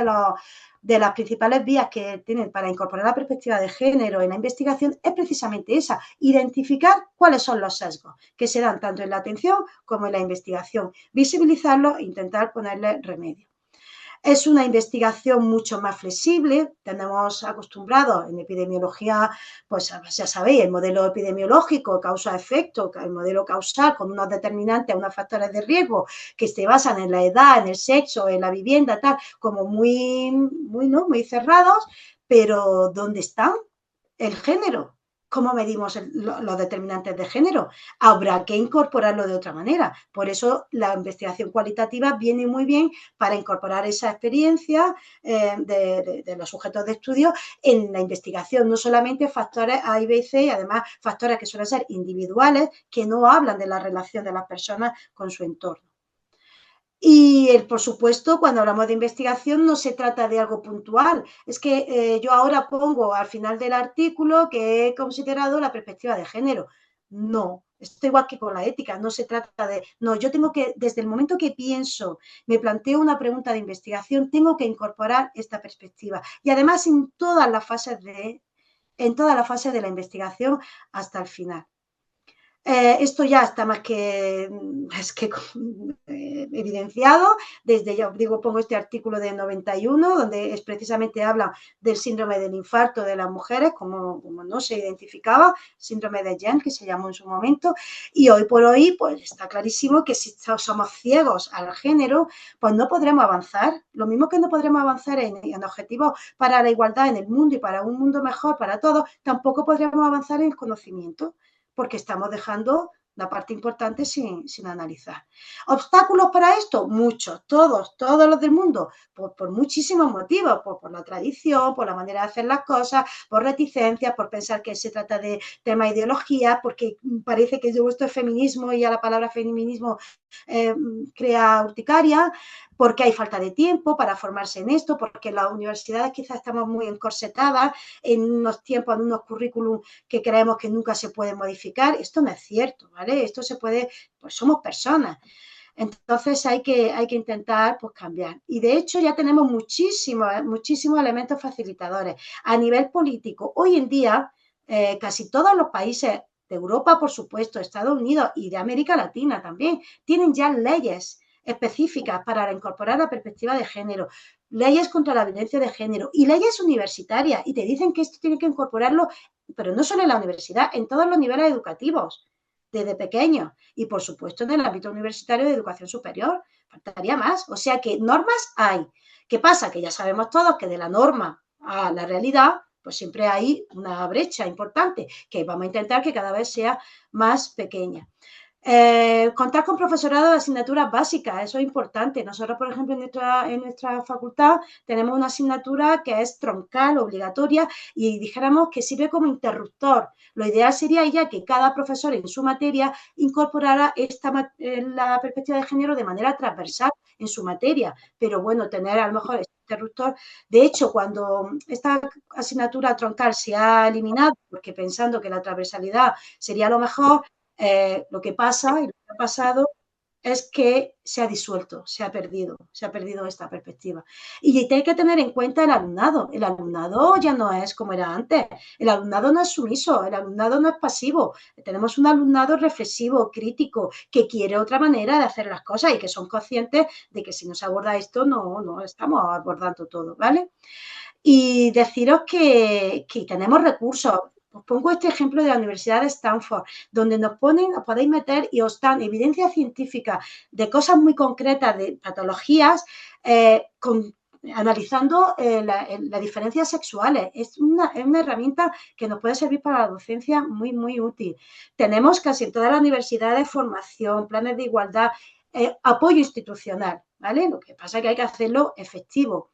de las principales vías que tienen para incorporar la perspectiva de género en la investigación es precisamente esa, identificar cuáles son los sesgos que se dan tanto en la atención como en la investigación, visibilizarlos e intentar ponerle remedio. Es una investigación mucho más flexible. Tenemos acostumbrados en epidemiología, pues ya sabéis, el modelo epidemiológico, causa-efecto, el modelo causal con unos determinantes, unos factores de riesgo que se basan en la edad, en el sexo, en la vivienda, tal, como ¿no? Muy cerrados, pero ¿dónde están el género? ¿Cómo medimos los determinantes de género? Habrá que incorporarlo de otra manera. Por eso la investigación cualitativa viene muy bien para incorporar esa experiencia de los sujetos de estudio en la investigación, no solamente factores A y B y C, y además factores que suelen ser individuales, que no hablan de la relación de las personas con su entorno. Y, por supuesto, cuando hablamos de investigación no se trata de algo puntual. Es que yo ahora pongo al final del artículo que he considerado la perspectiva de género. No, esto igual que con la ética, no se trata de... No, yo tengo que, desde el momento que pienso, me planteo una pregunta de investigación, tengo que incorporar esta perspectiva. Y además en todas las fases de la investigación hasta el final. Esto ya está más que evidenciado desde, ya os digo, pongo este artículo de 91, donde es precisamente habla del síndrome del infarto de las mujeres, como no se identificaba, síndrome de Jen, que se llamó en su momento, y hoy por hoy pues está clarísimo que si somos ciegos al género, pues no podremos avanzar. Lo mismo que no podremos avanzar en objetivos para la igualdad en el mundo y para un mundo mejor para todos, tampoco podremos avanzar en el conocimiento, porque estamos dejando la parte importante sin analizar. ¿Obstáculos para esto? Muchos, todos los del mundo, por muchísimos motivos, por la tradición, por la manera de hacer las cosas, por reticencias, por pensar que se trata de tema ideología, porque parece que yo esto es feminismo y a la palabra feminismo eh, crea urticaria, porque hay falta de tiempo para formarse en esto, porque en las universidades quizás estamos muy encorsetadas en unos tiempos, en unos currículums que creemos que nunca se pueden modificar. Esto no es cierto, ¿vale? Esto se puede, pues somos personas. Entonces hay que intentar pues, cambiar. Y de hecho ya tenemos muchísimos elementos facilitadores. A nivel político, hoy en día casi todos los países de Europa, por supuesto, Estados Unidos y de América Latina también, tienen ya leyes específicas para incorporar la perspectiva de género, leyes contra la violencia de género y leyes universitarias. Y te dicen que esto tiene que incorporarlo, pero no solo en la universidad, en todos los niveles educativos, desde pequeños. Y por supuesto en el ámbito universitario de educación superior. Faltaría más. O sea que normas hay. ¿Qué pasa? Que ya sabemos todos que de la norma a la realidad, pues siempre hay una brecha importante que vamos a intentar que cada vez sea más pequeña. Contar con profesorado de asignaturas básicas, eso es importante. Nosotros, por ejemplo, en nuestra facultad tenemos una asignatura que es troncal, obligatoria, y dijéramos que sirve como interruptor. Lo ideal sería ya que cada profesor en su materia incorporara la perspectiva de género de manera transversal en su materia, pero bueno, tener a lo mejor este interruptor. De hecho, cuando esta asignatura troncal se ha eliminado, porque pensando que la transversalidad sería lo mejor, lo que pasa y lo que ha pasado es que se ha disuelto, se ha perdido esta perspectiva. Y hay que tener en cuenta el alumnado ya no es como era antes, el alumnado no es sumiso, el alumnado no es pasivo, tenemos un alumnado reflexivo, crítico, que quiere otra manera de hacer las cosas y que son conscientes de que si no se aborda esto no estamos abordando todo, ¿vale? Y deciros que tenemos recursos. Os pongo este ejemplo de la Universidad de Stanford, donde nos ponen, os podéis meter y os dan evidencia científica de cosas muy concretas, de patologías, analizando las diferencias sexuales. Es una herramienta que nos puede servir para la docencia muy útil. Tenemos casi en todas las universidades formación, planes de igualdad, apoyo institucional, ¿vale? Lo que pasa es que hay que hacerlo efectivo.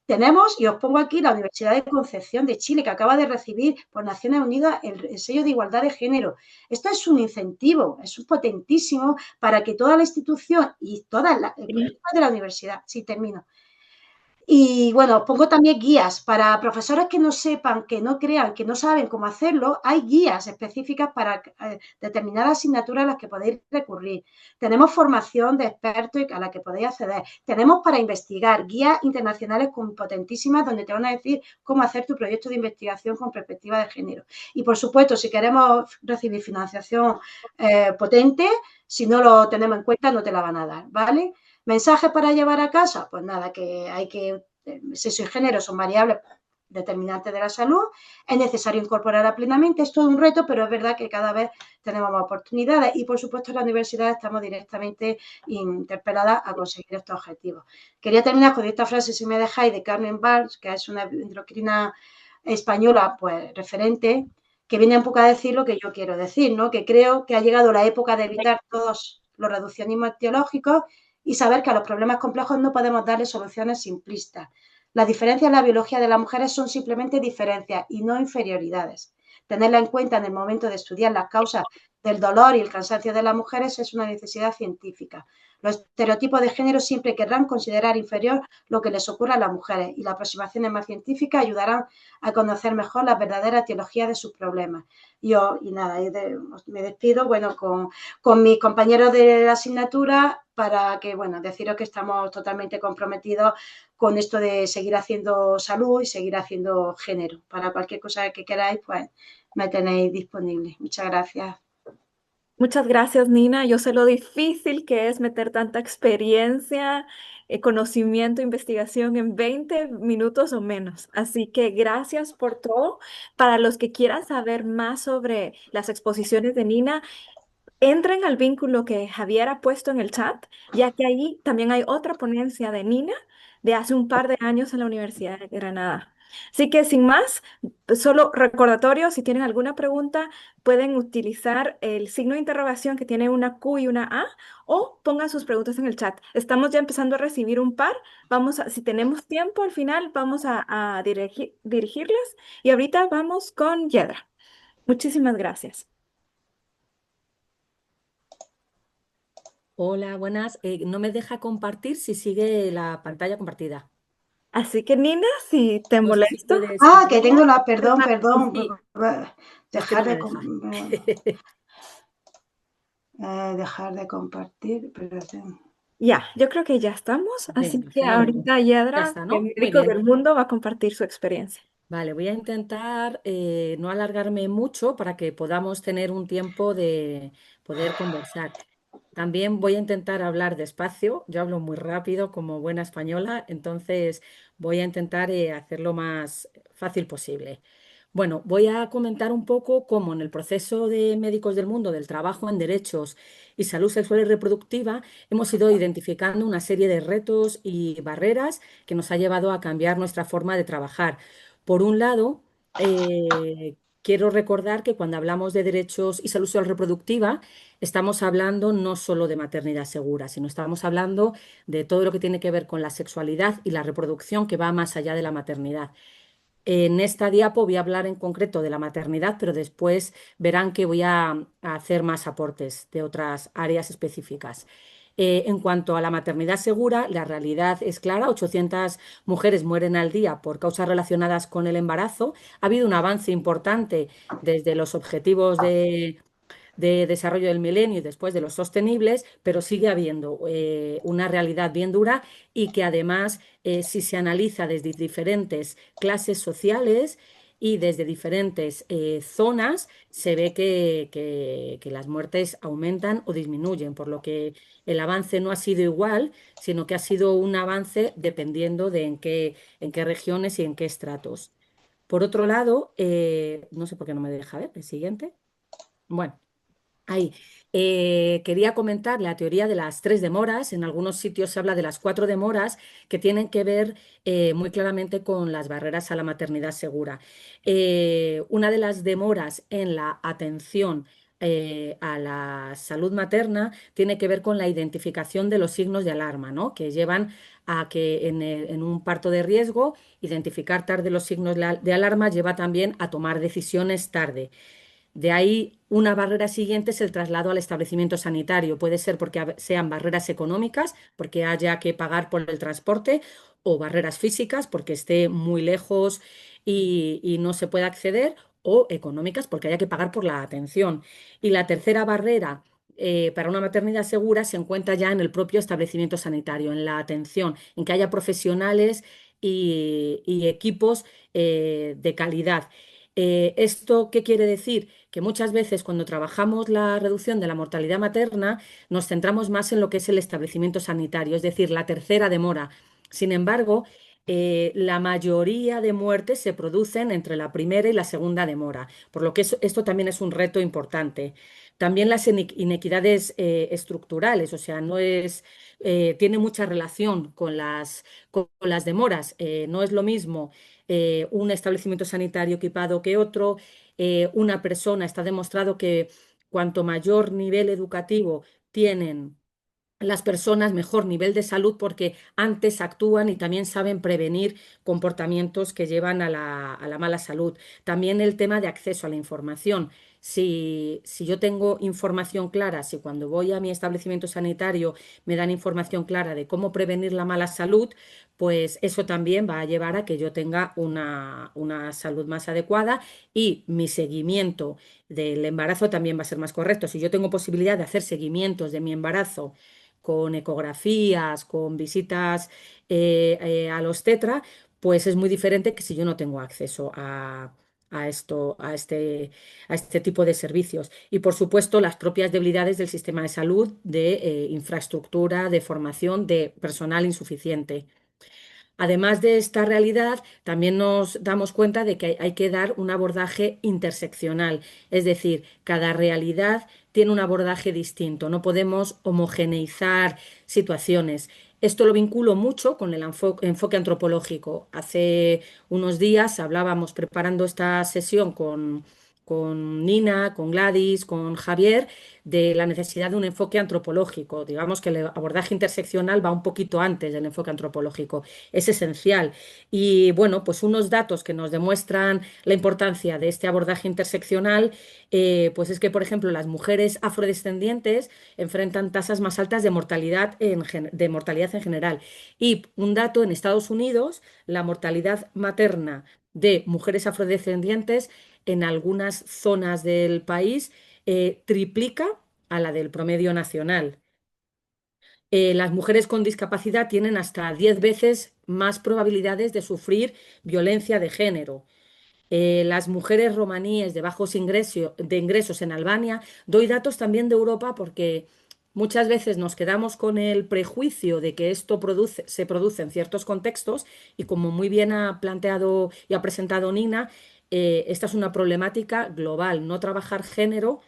Tenemos, y os pongo aquí, la Universidad de Concepción de Chile, que acaba de recibir por Naciones Unidas el sello de igualdad de género. Esto es un incentivo, es un potentísimo para que toda la institución y toda el problema de la universidad, sí, termino, y bueno, pongo también guías para profesores que no sepan, que no crean, que no saben cómo hacerlo. Hay guías específicas para determinadas asignaturas a las que podéis recurrir. Tenemos formación de expertos a la que podéis acceder. Tenemos para investigar guías internacionales potentísimas donde te van a decir cómo hacer tu proyecto de investigación con perspectiva de género. Y por supuesto, si queremos recibir financiación potente, si no lo tenemos en cuenta, no te la van a dar, ¿vale? ¿Mensajes para llevar a casa? Pues nada, que hay que, sexo y género son variables determinantes de la salud, es necesario incorporarla plenamente, es todo un reto, pero es verdad que cada vez tenemos más oportunidades y por supuesto en la universidad estamos directamente interpeladas a conseguir estos objetivos. Quería terminar con esta frase, si me dejáis, de Carmen Barnes, que es una endocrina española, pues referente, que viene un poco a decir lo que yo quiero decir, ¿no? Que creo que ha llegado la época de evitar todos los reduccionismos teológicos y saber que a los problemas complejos no podemos darle soluciones simplistas. Las diferencias en la biología de las mujeres son simplemente diferencias y no inferioridades. Tenerla en cuenta en el momento de estudiar las causas del dolor y el cansancio de las mujeres es una necesidad científica. Los estereotipos de género siempre querrán considerar inferior lo que les ocurre a las mujeres y las aproximaciones más científicas ayudarán a conocer mejor la verdadera etiología de sus problemas. Y nada, me despido bueno, con mis compañeros de la asignatura para que, bueno, deciros que estamos totalmente comprometidos con esto de seguir haciendo salud y seguir haciendo género. Para cualquier cosa que queráis, pues me tenéis disponible. Muchas gracias. Muchas gracias, Nina. Yo sé lo difícil que es meter tanta experiencia, conocimiento, investigación en 20 minutos o menos. Así que gracias por todo. Para los que quieran saber más sobre las exposiciones de Nina, entren al vínculo que Javier ha puesto en el chat, ya que ahí también hay otra ponencia de Nina de hace un par de años en la Universidad de Granada. Así que sin más, solo recordatorio, si tienen alguna pregunta, pueden utilizar el signo de interrogación que tiene una Q y una A o pongan sus preguntas en el chat. Estamos ya empezando a recibir un par. Si tenemos tiempo al final, vamos a dirigirlas y ahorita vamos con Yedra. Muchísimas gracias. Hola, buenas. No me deja compartir si sigue la pantalla compartida. Así que Nina, si te No sé si molesto, puedes Ah, que tengo comprobar. perdón, perdón, Sí, es que dejar no me de, deja. dejar de compartir, espérate. ya, yo creo que ya estamos. Así Venga, que fenómeno. ahorita Ya Yedra, está, el ¿no? Muy médico bien. del mundo, va a compartir su experiencia. Vale, voy a intentar no alargarme mucho para que podamos tener un tiempo de poder conversar. También voy a intentar hablar despacio. Yo hablo muy rápido como buena española, entonces voy a intentar hacerlo más fácil posible. Bueno, voy a comentar un poco cómo en el proceso de Médicos del Mundo del trabajo en derechos y salud sexual y reproductiva hemos ido identificando una serie de retos y barreras que nos ha llevado a cambiar nuestra forma de trabajar. Por un lado, quiero recordar que cuando hablamos de derechos y salud sexual reproductiva, estamos hablando no solo de maternidad segura, sino estamos hablando de todo lo que tiene que ver con la sexualidad y la reproducción que va más allá de la maternidad. En esta diapo voy a hablar en concreto de la maternidad, pero después verán que voy a hacer más aportes de otras áreas específicas. En cuanto a la maternidad segura, la realidad es clara: 800 mujeres mueren al día por causas relacionadas con el embarazo. Ha habido un avance importante desde los objetivos de desarrollo del milenio y después de los sostenibles, pero sigue habiendo una realidad bien dura y que además, si se analiza desde diferentes clases sociales y desde diferentes zonas, se ve que las muertes aumentan o disminuyen, por lo que el avance no ha sido igual, sino que ha sido un avance dependiendo de en qué regiones y en qué estratos. Por otro lado, no sé por qué no me deja ver el siguiente. Bueno. Ahí. Quería comentar la teoría de las tres demoras. En algunos sitios se habla de las cuatro demoras que tienen que ver muy claramente con las barreras a la maternidad segura. Una de las demoras en la atención a la salud materna tiene que ver con la identificación de los signos de alarma, ¿no? Que llevan a que en un parto de riesgo, identificar tarde los signos de alarma lleva también a tomar decisiones tarde. De ahí, una barrera siguiente es el traslado al establecimiento sanitario. Puede ser porque sean barreras económicas, porque haya que pagar por el transporte, o barreras físicas, porque esté muy lejos y no se pueda acceder, o económicas, porque haya que pagar por la atención. Y la tercera barrera para una maternidad segura se encuentra ya en el propio establecimiento sanitario, en la atención, en que haya profesionales y equipos de calidad. ¿Esto qué quiere decir? Que muchas veces cuando trabajamos la reducción de la mortalidad materna nos centramos más en lo que es el establecimiento sanitario, es decir, la tercera demora. Sin embargo, la mayoría de muertes se producen entre la primera y la segunda demora, por lo que esto también es un reto importante. También las inequidades estructurales, o sea, no es, tiene mucha relación con las demoras. No es lo mismo un establecimiento sanitario equipado que otro. Una persona, está demostrado que cuanto mayor nivel educativo tienen las personas, mejor nivel de salud, porque antes actúan y también saben prevenir comportamientos que llevan a la mala salud. También el tema de acceso a la información. Si yo tengo información clara, si cuando voy a mi establecimiento sanitario me dan información clara de cómo prevenir la mala salud, pues eso también va a llevar a que yo tenga una salud más adecuada y mi seguimiento del embarazo también va a ser más correcto. Si yo tengo posibilidad de hacer seguimientos de mi embarazo con ecografías, con visitas al obstetra, pues es muy diferente que si yo no tengo acceso a esto, a este tipo de servicios. Y por supuesto, las propias debilidades del sistema de salud, de infraestructura, de formación, de personal insuficiente. Además de esta realidad, también nos damos cuenta de que hay que dar un abordaje interseccional, es decir, cada realidad tiene un abordaje distinto, no podemos homogeneizar situaciones. Esto lo vinculo mucho con el enfoque antropológico. Hace unos días hablábamos preparando esta sesión con Nina, con Gladys, con Javier, de la necesidad de un enfoque antropológico. Digamos que el abordaje interseccional va un poquito antes del enfoque antropológico. Es esencial. Y bueno, pues unos datos que nos demuestran la importancia de este abordaje interseccional, pues es que, por ejemplo, las mujeres afrodescendientes enfrentan tasas más altas de mortalidad de mortalidad en general. Y un dato, en Estados Unidos, la mortalidad materna de mujeres afrodescendientes en algunas zonas del país triplica a la del promedio nacional. Las mujeres con discapacidad tienen hasta 10 veces más probabilidades de sufrir violencia de género. Las mujeres romaníes de bajos de ingresos en Albania, doy datos también de Europa porque muchas veces nos quedamos con el prejuicio de que esto se produce en ciertos contextos y como muy bien ha planteado y ha presentado Nina, esta es una problemática global. No trabajar género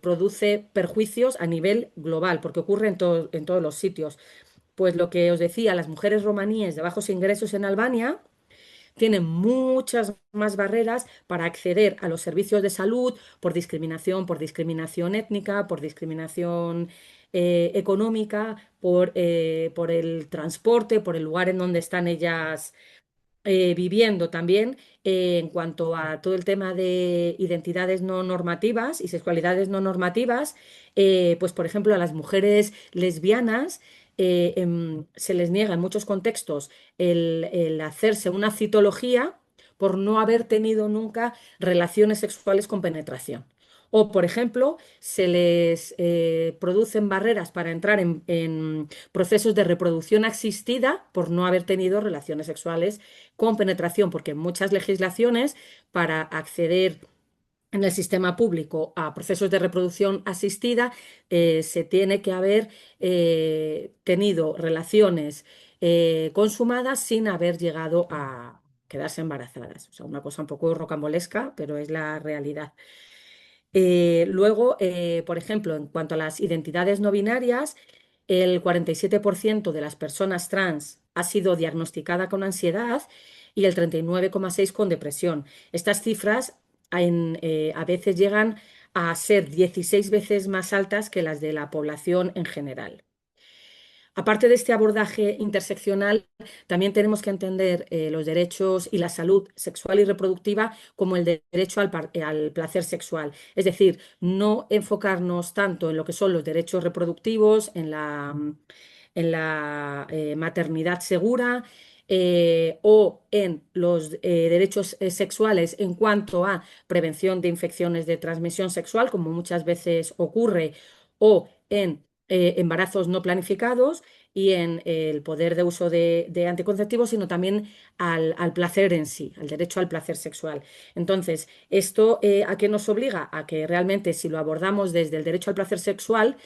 produce perjuicios a nivel global porque ocurre en todos los sitios. Pues lo que os decía, las mujeres romaníes de bajos ingresos en Albania tienen muchas más barreras para acceder a los servicios de salud por discriminación étnica, por discriminación económica, por el transporte, por el lugar en donde están ellas viviendo también. En cuanto a todo el tema de identidades no normativas y sexualidades no normativas, pues por ejemplo a las mujeres lesbianas se les niega en muchos contextos el hacerse una citología por no haber tenido nunca relaciones sexuales con penetración. O, por ejemplo, se les producen barreras para entrar en procesos de reproducción asistida por no haber tenido relaciones sexuales con penetración, porque en muchas legislaciones para acceder en el sistema público a procesos de reproducción asistida se tiene que haber tenido relaciones consumadas sin haber llegado a quedarse embarazadas. O sea, una cosa un poco rocambolesca, pero es la realidad. Luego, por ejemplo, en cuanto a las identidades no binarias, el 47% de las personas trans ha sido diagnosticada con ansiedad y el 39,6% con depresión. Estas cifras a veces llegan a ser 16 veces más altas que las de la población en general. Aparte de este abordaje interseccional, también tenemos que entender los derechos y la salud sexual y reproductiva como el derecho al placer sexual. Es decir, no enfocarnos tanto en lo que son los derechos reproductivos, en la maternidad segura o en los derechos sexuales en cuanto a prevención de infecciones de transmisión sexual, como muchas veces ocurre, o en embarazos no planificados y en el poder de uso de anticonceptivos, sino también al placer en sí, al derecho al placer sexual. Entonces, ¿esto a qué nos obliga? A que realmente si lo abordamos desde el derecho al placer sexual,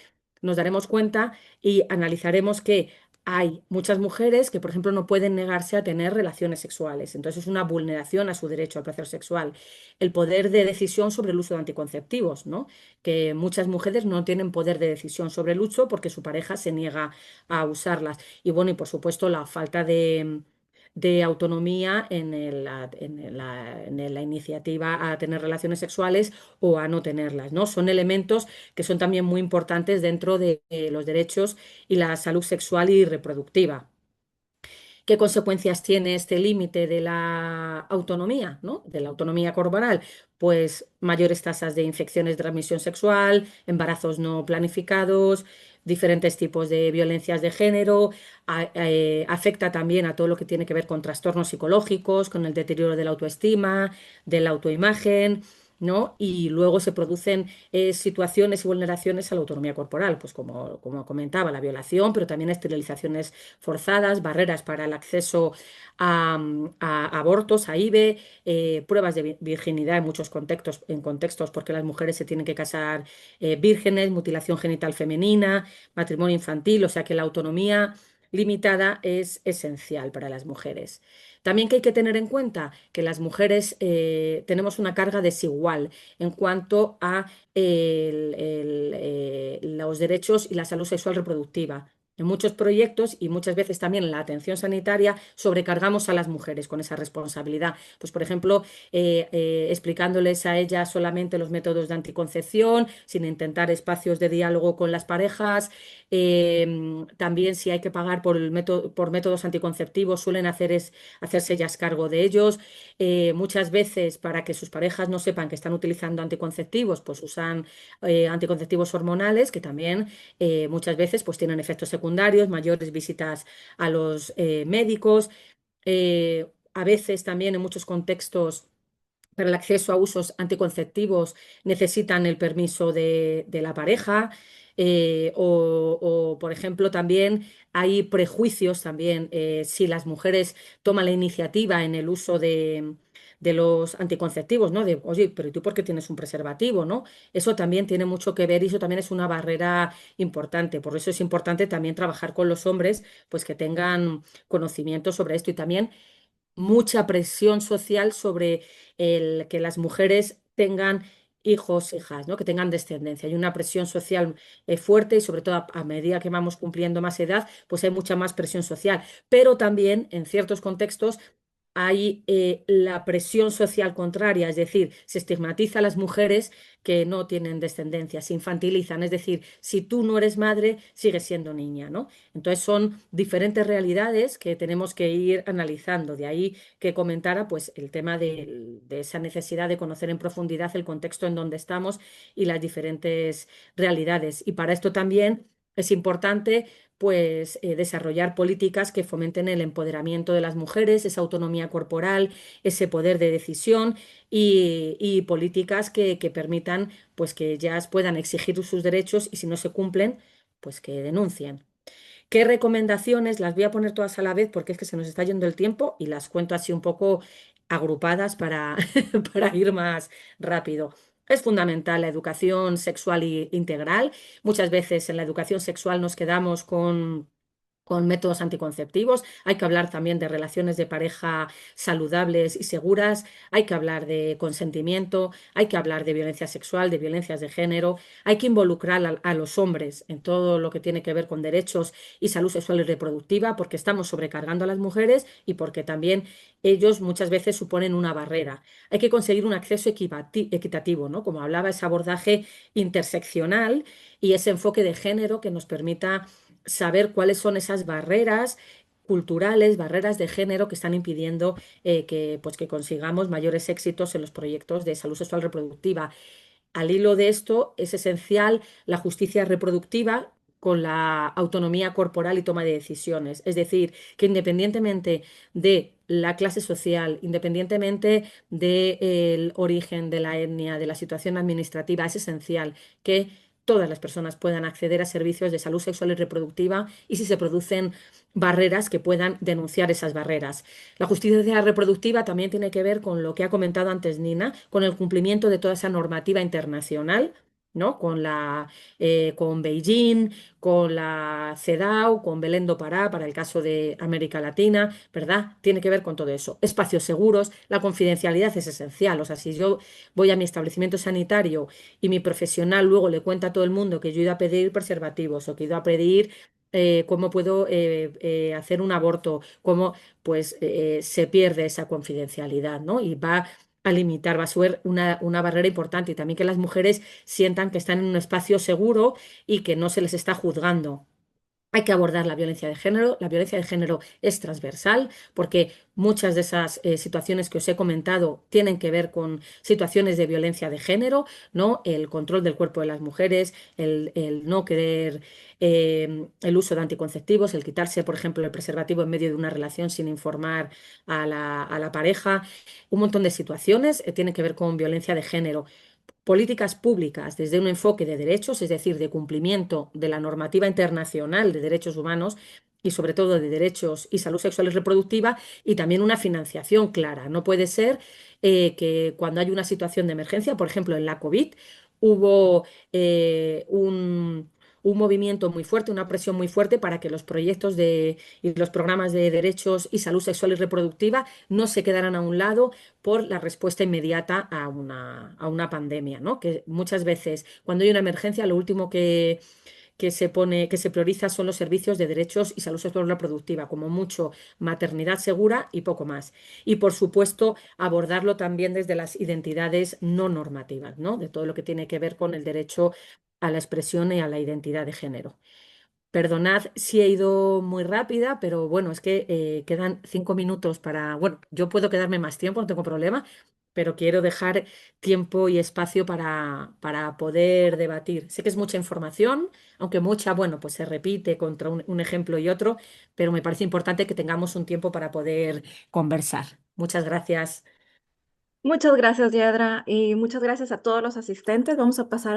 nos daremos cuenta y analizaremos que hay muchas mujeres que, por ejemplo, no pueden negarse a tener relaciones sexuales. Entonces, es una vulneración a su derecho al placer sexual. El poder de decisión sobre el uso de anticonceptivos, ¿no? Que muchas mujeres no tienen poder de decisión sobre el uso porque su pareja se niega a usarlas. Y bueno, y por supuesto, la falta de autonomía en la iniciativa a tener relaciones sexuales o a no tenerlas, ¿no? Son elementos que son también muy importantes dentro de los derechos y la salud sexual y reproductiva. ¿Qué consecuencias tiene este límite de la autonomía, ¿no? De la autonomía corporal? Pues mayores tasas de infecciones de transmisión sexual, embarazos no planificados, diferentes tipos de violencias de género, afecta también a todo lo que tiene que ver con trastornos psicológicos, con el deterioro de la autoestima, de la autoimagen, ¿no? Y luego se producen situaciones y vulneraciones a la autonomía corporal, pues como comentaba, la violación, pero también esterilizaciones forzadas, barreras para el acceso a abortos, a IVE, pruebas de virginidad en muchos contextos porque las mujeres se tienen que casar vírgenes, mutilación genital femenina, matrimonio infantil, o sea que la autonomía limitada es esencial para las mujeres. También que hay que tener en cuenta que las mujeres tenemos una carga desigual en cuanto a los derechos y la salud sexual reproductiva. en muchos proyectos y muchas veces también en la atención sanitaria sobrecargamos a las mujeres con esa responsabilidad. Pues, por ejemplo, explicándoles a ellas solamente los métodos de anticoncepción, sin intentar espacios de diálogo con las parejas. También si hay que pagar por métodos anticonceptivos, suelen hacerse ellas cargo de ellos. Muchas veces, para que sus parejas no sepan que están utilizando anticonceptivos, pues usan anticonceptivos hormonales, que también muchas veces pues, tienen efectos secundarios, mayores visitas a los médicos. A veces también en muchos contextos para el acceso a usos anticonceptivos necesitan el permiso de la pareja. Por ejemplo, también hay prejuicios también si las mujeres toman la iniciativa en el uso de los anticonceptivos, ¿no? De, oye, pero ¿y tú por qué tienes un preservativo, ¿no? Eso también tiene mucho que ver y eso también es una barrera importante. Por eso es importante también trabajar con los hombres, pues que tengan conocimiento sobre esto y también mucha presión social sobre el que las mujeres tengan hijos, hijas, ¿no? Que tengan descendencia. Hay una presión social fuerte y sobre todo a medida que vamos cumpliendo más edad, pues hay mucha más presión social. Pero también en ciertos contextos hay la presión social contraria, es decir, se estigmatiza a las mujeres que no tienen descendencia, se infantilizan, es decir, si tú no eres madre, sigues siendo niña, ¿no? Entonces son diferentes realidades que tenemos que ir analizando. De ahí que comentara pues el tema de esa necesidad de conocer en profundidad el contexto en donde estamos y las diferentes realidades. Y para esto también es importante pues desarrollar políticas que fomenten el empoderamiento de las mujeres, esa autonomía corporal, ese poder de decisión y políticas que permitan pues que ellas puedan exigir sus derechos y si no se cumplen, pues que denuncien. ¿Qué recomendaciones? Las voy a poner todas a la vez porque es que se nos está yendo el tiempo y las cuento así un poco agrupadas para, para ir más rápido. Es fundamental la educación sexual integral. Muchas veces en la educación sexual nos quedamos con métodos anticonceptivos. Hay que hablar también de relaciones de pareja saludables y seguras. Hay que hablar de consentimiento. Hay que hablar de violencia sexual, de violencias de género. Hay que involucrar a los hombres en todo lo que tiene que ver con derechos y salud sexual y reproductiva, porque estamos sobrecargando a las mujeres y porque también ellos muchas veces suponen una barrera. Hay que conseguir un acceso equitativo, ¿no? Como hablaba, ese abordaje interseccional y ese enfoque de género que nos permita saber cuáles son esas barreras culturales, barreras de género que están impidiendo pues, que consigamos mayores éxitos en los proyectos de salud sexual reproductiva. Al hilo de esto es esencial la justicia reproductiva con la autonomía corporal y toma de decisiones. Es decir, que independientemente de la clase social, independientemente del origen, de la etnia, de la situación administrativa, es esencial que todas las personas puedan acceder a servicios de salud sexual y reproductiva y si se producen barreras que puedan denunciar esas barreras. La justicia reproductiva también tiene que ver con lo que ha comentado antes Nina, con el cumplimiento de toda esa normativa internacional, ¿no? Con Beijing, con la CEDAW, con Belén do Pará para el caso de América Latina, ¿verdad? Tiene que ver con todo eso. Espacios seguros, la confidencialidad es esencial. O sea, si yo voy a mi establecimiento sanitario y mi profesional luego le cuenta a todo el mundo que yo he ido a pedir preservativos o que he ido a pedir cómo puedo hacer un aborto, cómo pues se pierde esa confidencialidad, ¿no? Y va a limitar, va a ser una barrera importante y también que las mujeres sientan que están en un espacio seguro y que no se les está juzgando. Hay que abordar la violencia de género. La violencia de género es transversal porque muchas de esas situaciones que os he comentado tienen que ver con situaciones de violencia de género, ¿no? El control del cuerpo de las mujeres, el no querer el uso de anticonceptivos, el quitarse, por ejemplo, el preservativo en medio de una relación sin informar a la pareja. Un montón de situaciones tienen que ver con violencia de género. Políticas públicas desde un enfoque de derechos, es decir, de cumplimiento de la normativa internacional de derechos humanos y sobre todo de derechos y salud sexual y reproductiva, y también una financiación clara. No puede ser que cuando hay una situación de emergencia, por ejemplo, en la COVID, hubo un movimiento muy fuerte, una presión muy fuerte para que los proyectos y los programas de derechos y salud sexual y reproductiva no se quedaran a un lado por la respuesta inmediata a una pandemia, ¿no? Que muchas veces cuando hay una emergencia lo último que se prioriza son los servicios de derechos y salud sexual reproductiva, como mucho maternidad segura y poco más. Y por supuesto, abordarlo también desde las identidades no normativas, ¿no? De todo lo que tiene que ver con el derecho a la expresión y a la identidad de género. Perdonad si he ido muy rápida, pero bueno, es que quedan 5 minutos para, bueno, yo puedo quedarme más tiempo, no tengo problema, pero quiero dejar tiempo y espacio para poder debatir. Sé que es mucha información, aunque mucha, bueno, pues se repite contra un ejemplo y otro, pero me parece importante que tengamos un tiempo para poder conversar. Muchas gracias. Muchas gracias, Yadra, y muchas gracias a todos los asistentes. Vamos a pasar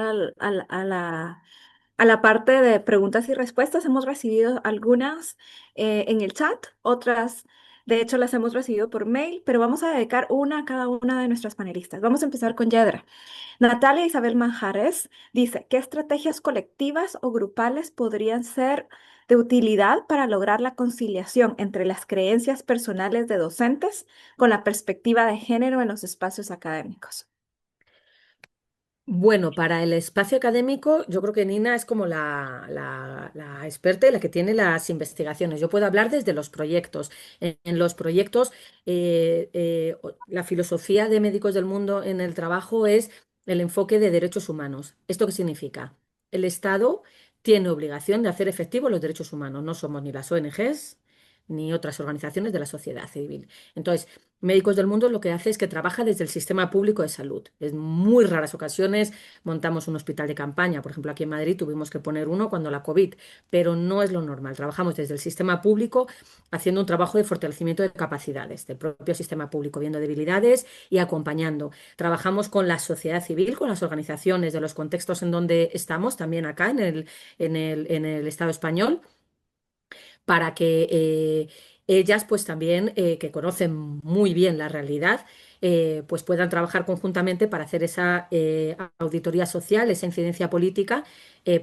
a la parte de preguntas y respuestas. Hemos recibido algunas en el chat, otras, de hecho, las hemos recibido por mail, pero vamos a dedicar una a cada una de nuestras panelistas. Vamos a empezar con Yadra. Natalia Isabel Manjares dice, ¿qué estrategias colectivas o grupales podrían ser de utilidad para lograr la conciliación entre las creencias personales de docentes con la perspectiva de género en los espacios académicos? Bueno, para el espacio académico, yo creo que Nina es como la experta y la que tiene las investigaciones. Yo puedo hablar desde los proyectos. En los proyectos, la filosofía de Médicos del Mundo en el trabajo es el enfoque de derechos humanos. ¿Esto qué significa? El Estado tiene obligación de hacer efectivos los derechos humanos. No somos ni las ONGs ni otras organizaciones de la sociedad civil. Entonces, Médicos del Mundo lo que hace es que trabaja desde el sistema público de salud. En muy raras ocasiones montamos un hospital de campaña. Por ejemplo, aquí en Madrid tuvimos que poner uno cuando la COVID, pero no es lo normal. Trabajamos desde el sistema público haciendo un trabajo de fortalecimiento de capacidades del propio sistema público, viendo debilidades y acompañando. Trabajamos con la sociedad civil, con las organizaciones de los contextos en donde estamos, también acá en el Estado español para que ellas, pues también, que conocen muy bien la realidad, pues puedan trabajar conjuntamente para hacer esa auditoría social, esa incidencia política,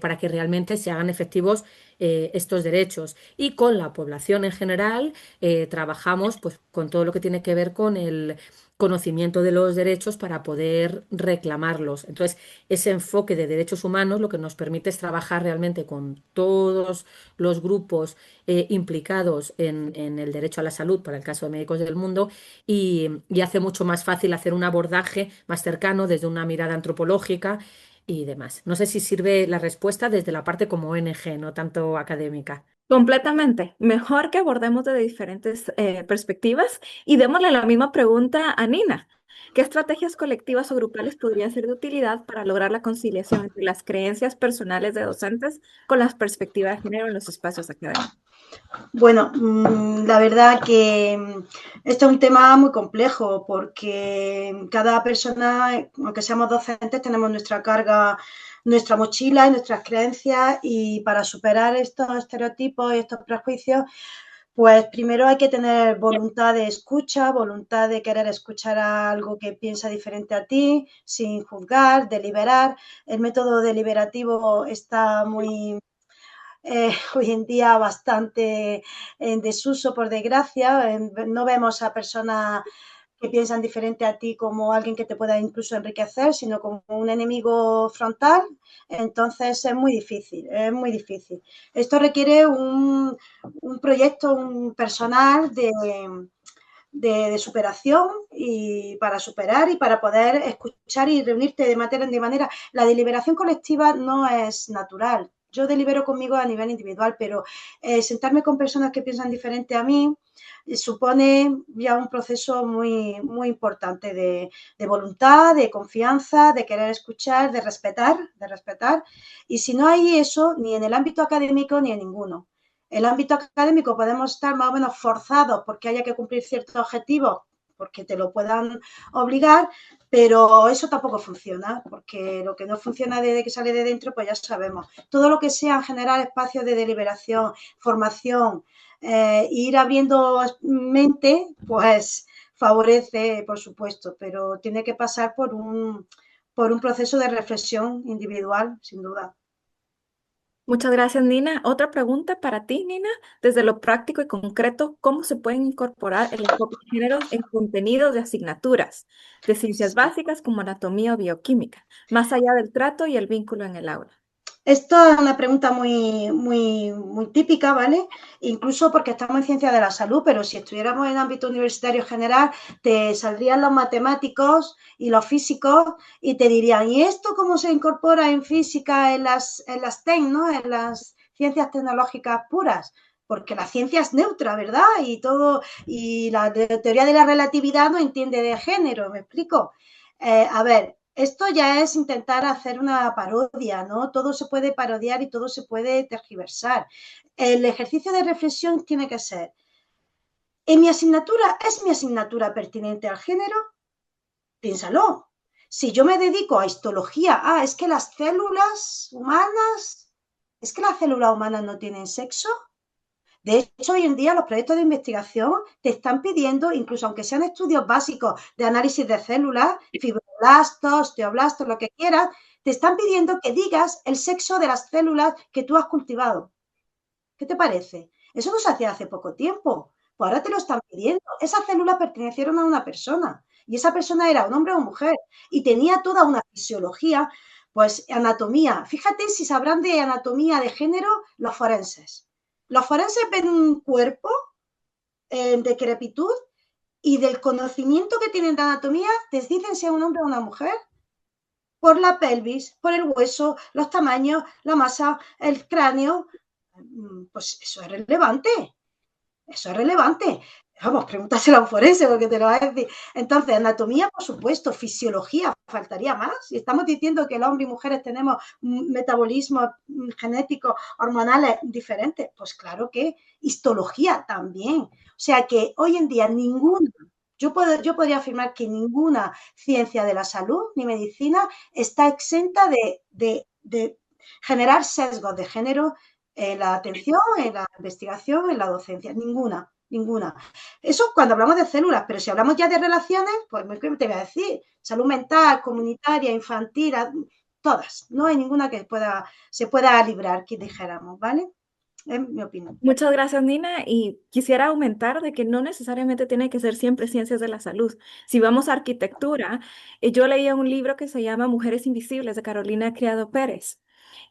para que realmente se hagan efectivos estos derechos. Y con la población en general, trabajamos pues, con todo lo que tiene que ver con el conocimiento de los derechos para poder reclamarlos. Entonces, ese enfoque de derechos humanos lo que nos permite es trabajar realmente con todos los grupos implicados en el derecho a la salud, para el caso de Médicos del Mundo, y hace mucho más fácil hacer un abordaje más cercano desde una mirada antropológica y demás. No sé si sirve la respuesta desde la parte como ONG, no tanto académica. Completamente. Mejor que abordemos de diferentes perspectivas y démosle la misma pregunta a Nina. ¿Qué estrategias colectivas o grupales podrían ser de utilidad para lograr la conciliación entre las creencias personales de docentes con las perspectivas de género en los espacios académicos? Bueno, la verdad que esto es un tema muy complejo porque cada persona, aunque seamos docentes, tenemos nuestra carga, nuestra mochila y nuestras creencias, y para superar estos estereotipos y estos prejuicios, pues primero hay que tener voluntad de escucha, voluntad de querer escuchar a algo que piensa diferente a ti, sin juzgar, deliberar. El método deliberativo está muy hoy en día bastante en desuso, por desgracia. No vemos a personas que piensan diferente a ti como alguien que te pueda incluso enriquecer, sino como un enemigo frontal. Entonces es muy difícil, es muy difícil. Esto requiere un proyecto, un personal de superación, y para superar y para poder escuchar y reunirte de manera. La deliberación colectiva no es natural. Yo delibero conmigo a nivel individual, pero sentarme con personas que piensan diferente a mí supone ya un proceso muy, muy importante de voluntad, de confianza, de querer escuchar, de respetar. Y si no hay eso, ni en el ámbito académico ni en ninguno. El ámbito académico podemos estar más o menos forzados porque haya que cumplir ciertos objetivos, porque te lo puedan obligar, pero eso tampoco funciona, porque lo que no funciona desde que sale de dentro, pues ya sabemos. Todo lo que sea generar espacios de deliberación, formación, ir abriendo mente, pues favorece, por supuesto, pero tiene que pasar por un proceso de reflexión individual, sin duda. Muchas gracias, Nina. Otra pregunta para ti, Nina. Desde lo práctico y concreto, ¿cómo se pueden incorporar el enfoque de géneros en contenidos de asignaturas de ciencias básicas como anatomía o bioquímica, más allá del trato y el vínculo en el aula? Esto es una pregunta muy típica, ¿vale? Incluso porque estamos en ciencia de la salud, pero si estuviéramos en ámbito universitario general, te saldrían los matemáticos y los físicos y te dirían, ¿y esto cómo se incorpora en física en las TEC, ¿no? En las ciencias tecnológicas puras? Porque la ciencia es neutra, ¿verdad? Y todo, y la teoría de la relatividad no entiende de género, ¿me explico? A ver, esto ya es intentar hacer una parodia, ¿no? Todo se puede parodiar y todo se puede tergiversar. El ejercicio de reflexión tiene que ser, ¿en mi asignatura es mi asignatura pertinente al género? Piénsalo. Si yo me dedico a histología, es que las células humanas, es que las células humanas no tienen sexo. De hecho, hoy en día los proyectos de investigación te están pidiendo, incluso aunque sean estudios básicos de análisis de células, fibroblastos, osteoblastos, lo que quieras, te están pidiendo que digas el sexo de las células que tú has cultivado. ¿Qué te parece? Eso no se hacía hace poco tiempo. Pues ahora te lo están pidiendo. Esas células pertenecieron a una persona y esa persona era un hombre o mujer y tenía toda una fisiología, pues anatomía. Fíjate si sabrán de anatomía de género los forenses. Los forenses ven un cuerpo en decrepitud y del conocimiento que tienen de anatomía te dicen si es un hombre o una mujer por la pelvis, por el hueso, los tamaños, la masa, el cráneo. Pues eso es relevante. Eso es relevante. Vamos, pregúntaselo a un forense porque te lo va a decir. Entonces, anatomía, por supuesto, fisiología, faltaría más. Y estamos diciendo que el hombre y mujeres tenemos metabolismos genéticos, hormonales diferentes. Pues claro que histología también. O sea que hoy en día ninguna, yo podría afirmar que ninguna ciencia de la salud ni medicina está exenta de generar sesgos de género en la atención, en la investigación, en la docencia. Ninguna, ninguna. Eso cuando hablamos de células, pero si hablamos ya de relaciones, pues ¿qué te voy a decir? Salud mental, comunitaria, infantil, todas. No hay ninguna que se pueda librar, que dijéramos, ¿vale? Es mi opinión. Muchas gracias, Nina. Y quisiera aumentar de que no necesariamente tiene que ser siempre ciencias de la salud. Si vamos a arquitectura, yo leía un libro que se llama Mujeres Invisibles de Carolina Criado Pérez.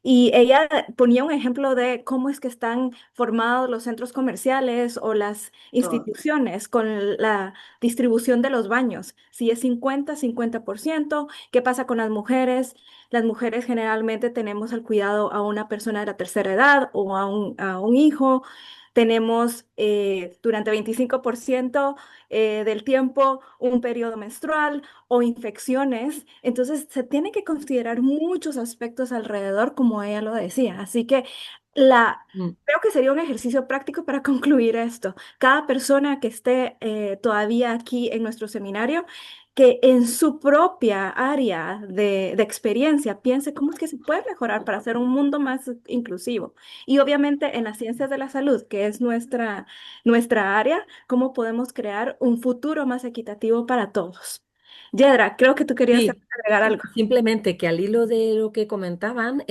Y ella ponía un ejemplo de cómo es que están formados los centros comerciales o las Todo. instituciones con la distribución de los baños. Si es 50-50%, ¿qué pasa con las mujeres? Las mujeres generalmente tenemos al cuidado a una persona de la tercera edad o a un hijo. Tenemos durante 25% del tiempo un periodo menstrual o infecciones. Entonces se tiene que considerar muchos aspectos alrededor, como ella lo decía. Así que la... Mm. Creo que sería un ejercicio práctico para concluir esto. Cada persona que esté todavía aquí en nuestro seminario, que en su propia área de experiencia piense cómo es que se puede mejorar para hacer un mundo más inclusivo. Y obviamente en las ciencias de la salud, que es nuestra área, cómo podemos crear un futuro más equitativo para todos. Yedra, creo que tú querías Sí, agregar algo. simplemente que al hilo de lo que comentaban,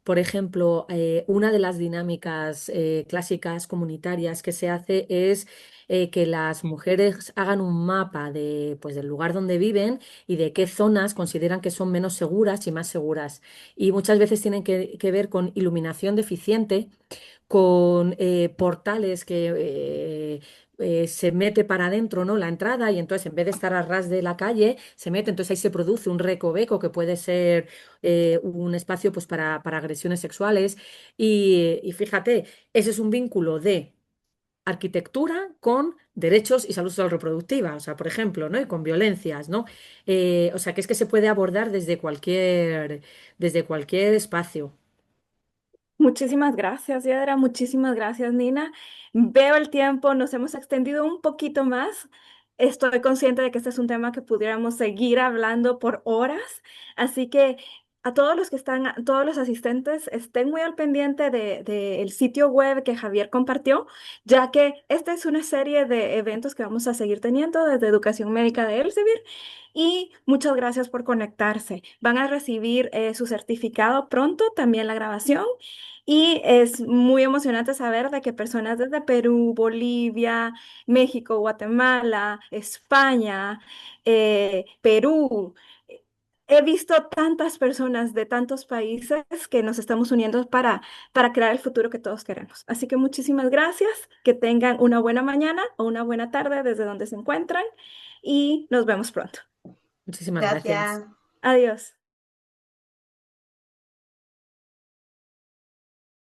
por ejemplo, una de las dinámicas clásicas comunitarias que se hace es que las mujeres hagan un mapa de, pues, del lugar donde viven y de qué zonas consideran que son menos seguras y más seguras. Y muchas veces tienen que ver con iluminación deficiente, con portales que se mete para adentro, ¿no? La entrada y entonces en vez de estar a ras de la calle, se mete, entonces ahí se produce un recoveco que puede ser un espacio pues, para agresiones sexuales. Y fíjate, ese es un vínculo de arquitectura con derechos y salud sexual reproductiva, o sea, por ejemplo, ¿no? Y con violencias, ¿no? O sea, que es que se puede abordar desde cualquier espacio. Muchísimas gracias, Yadra. Muchísimas gracias, Nina. Veo el tiempo, nos hemos extendido un poquito más. Estoy consciente de que este es un tema que pudiéramos seguir hablando por horas. Así que a todos los que están, a todos los asistentes, estén muy al pendiente del sitio web que Javier compartió, ya que esta es una serie de eventos que vamos a seguir teniendo desde Educación Médica de Elsevier. Y muchas gracias por conectarse. Van a recibir su certificado pronto, también la grabación. Y es muy emocionante saber de que personas desde Perú, Bolivia, México, Guatemala, España, Perú, he visto tantas personas de tantos países que nos estamos uniendo para crear el futuro que todos queremos. Así que muchísimas gracias, que tengan una buena mañana o una buena tarde desde donde se encuentran y nos vemos pronto. Muchísimas gracias. Gracias. Adiós.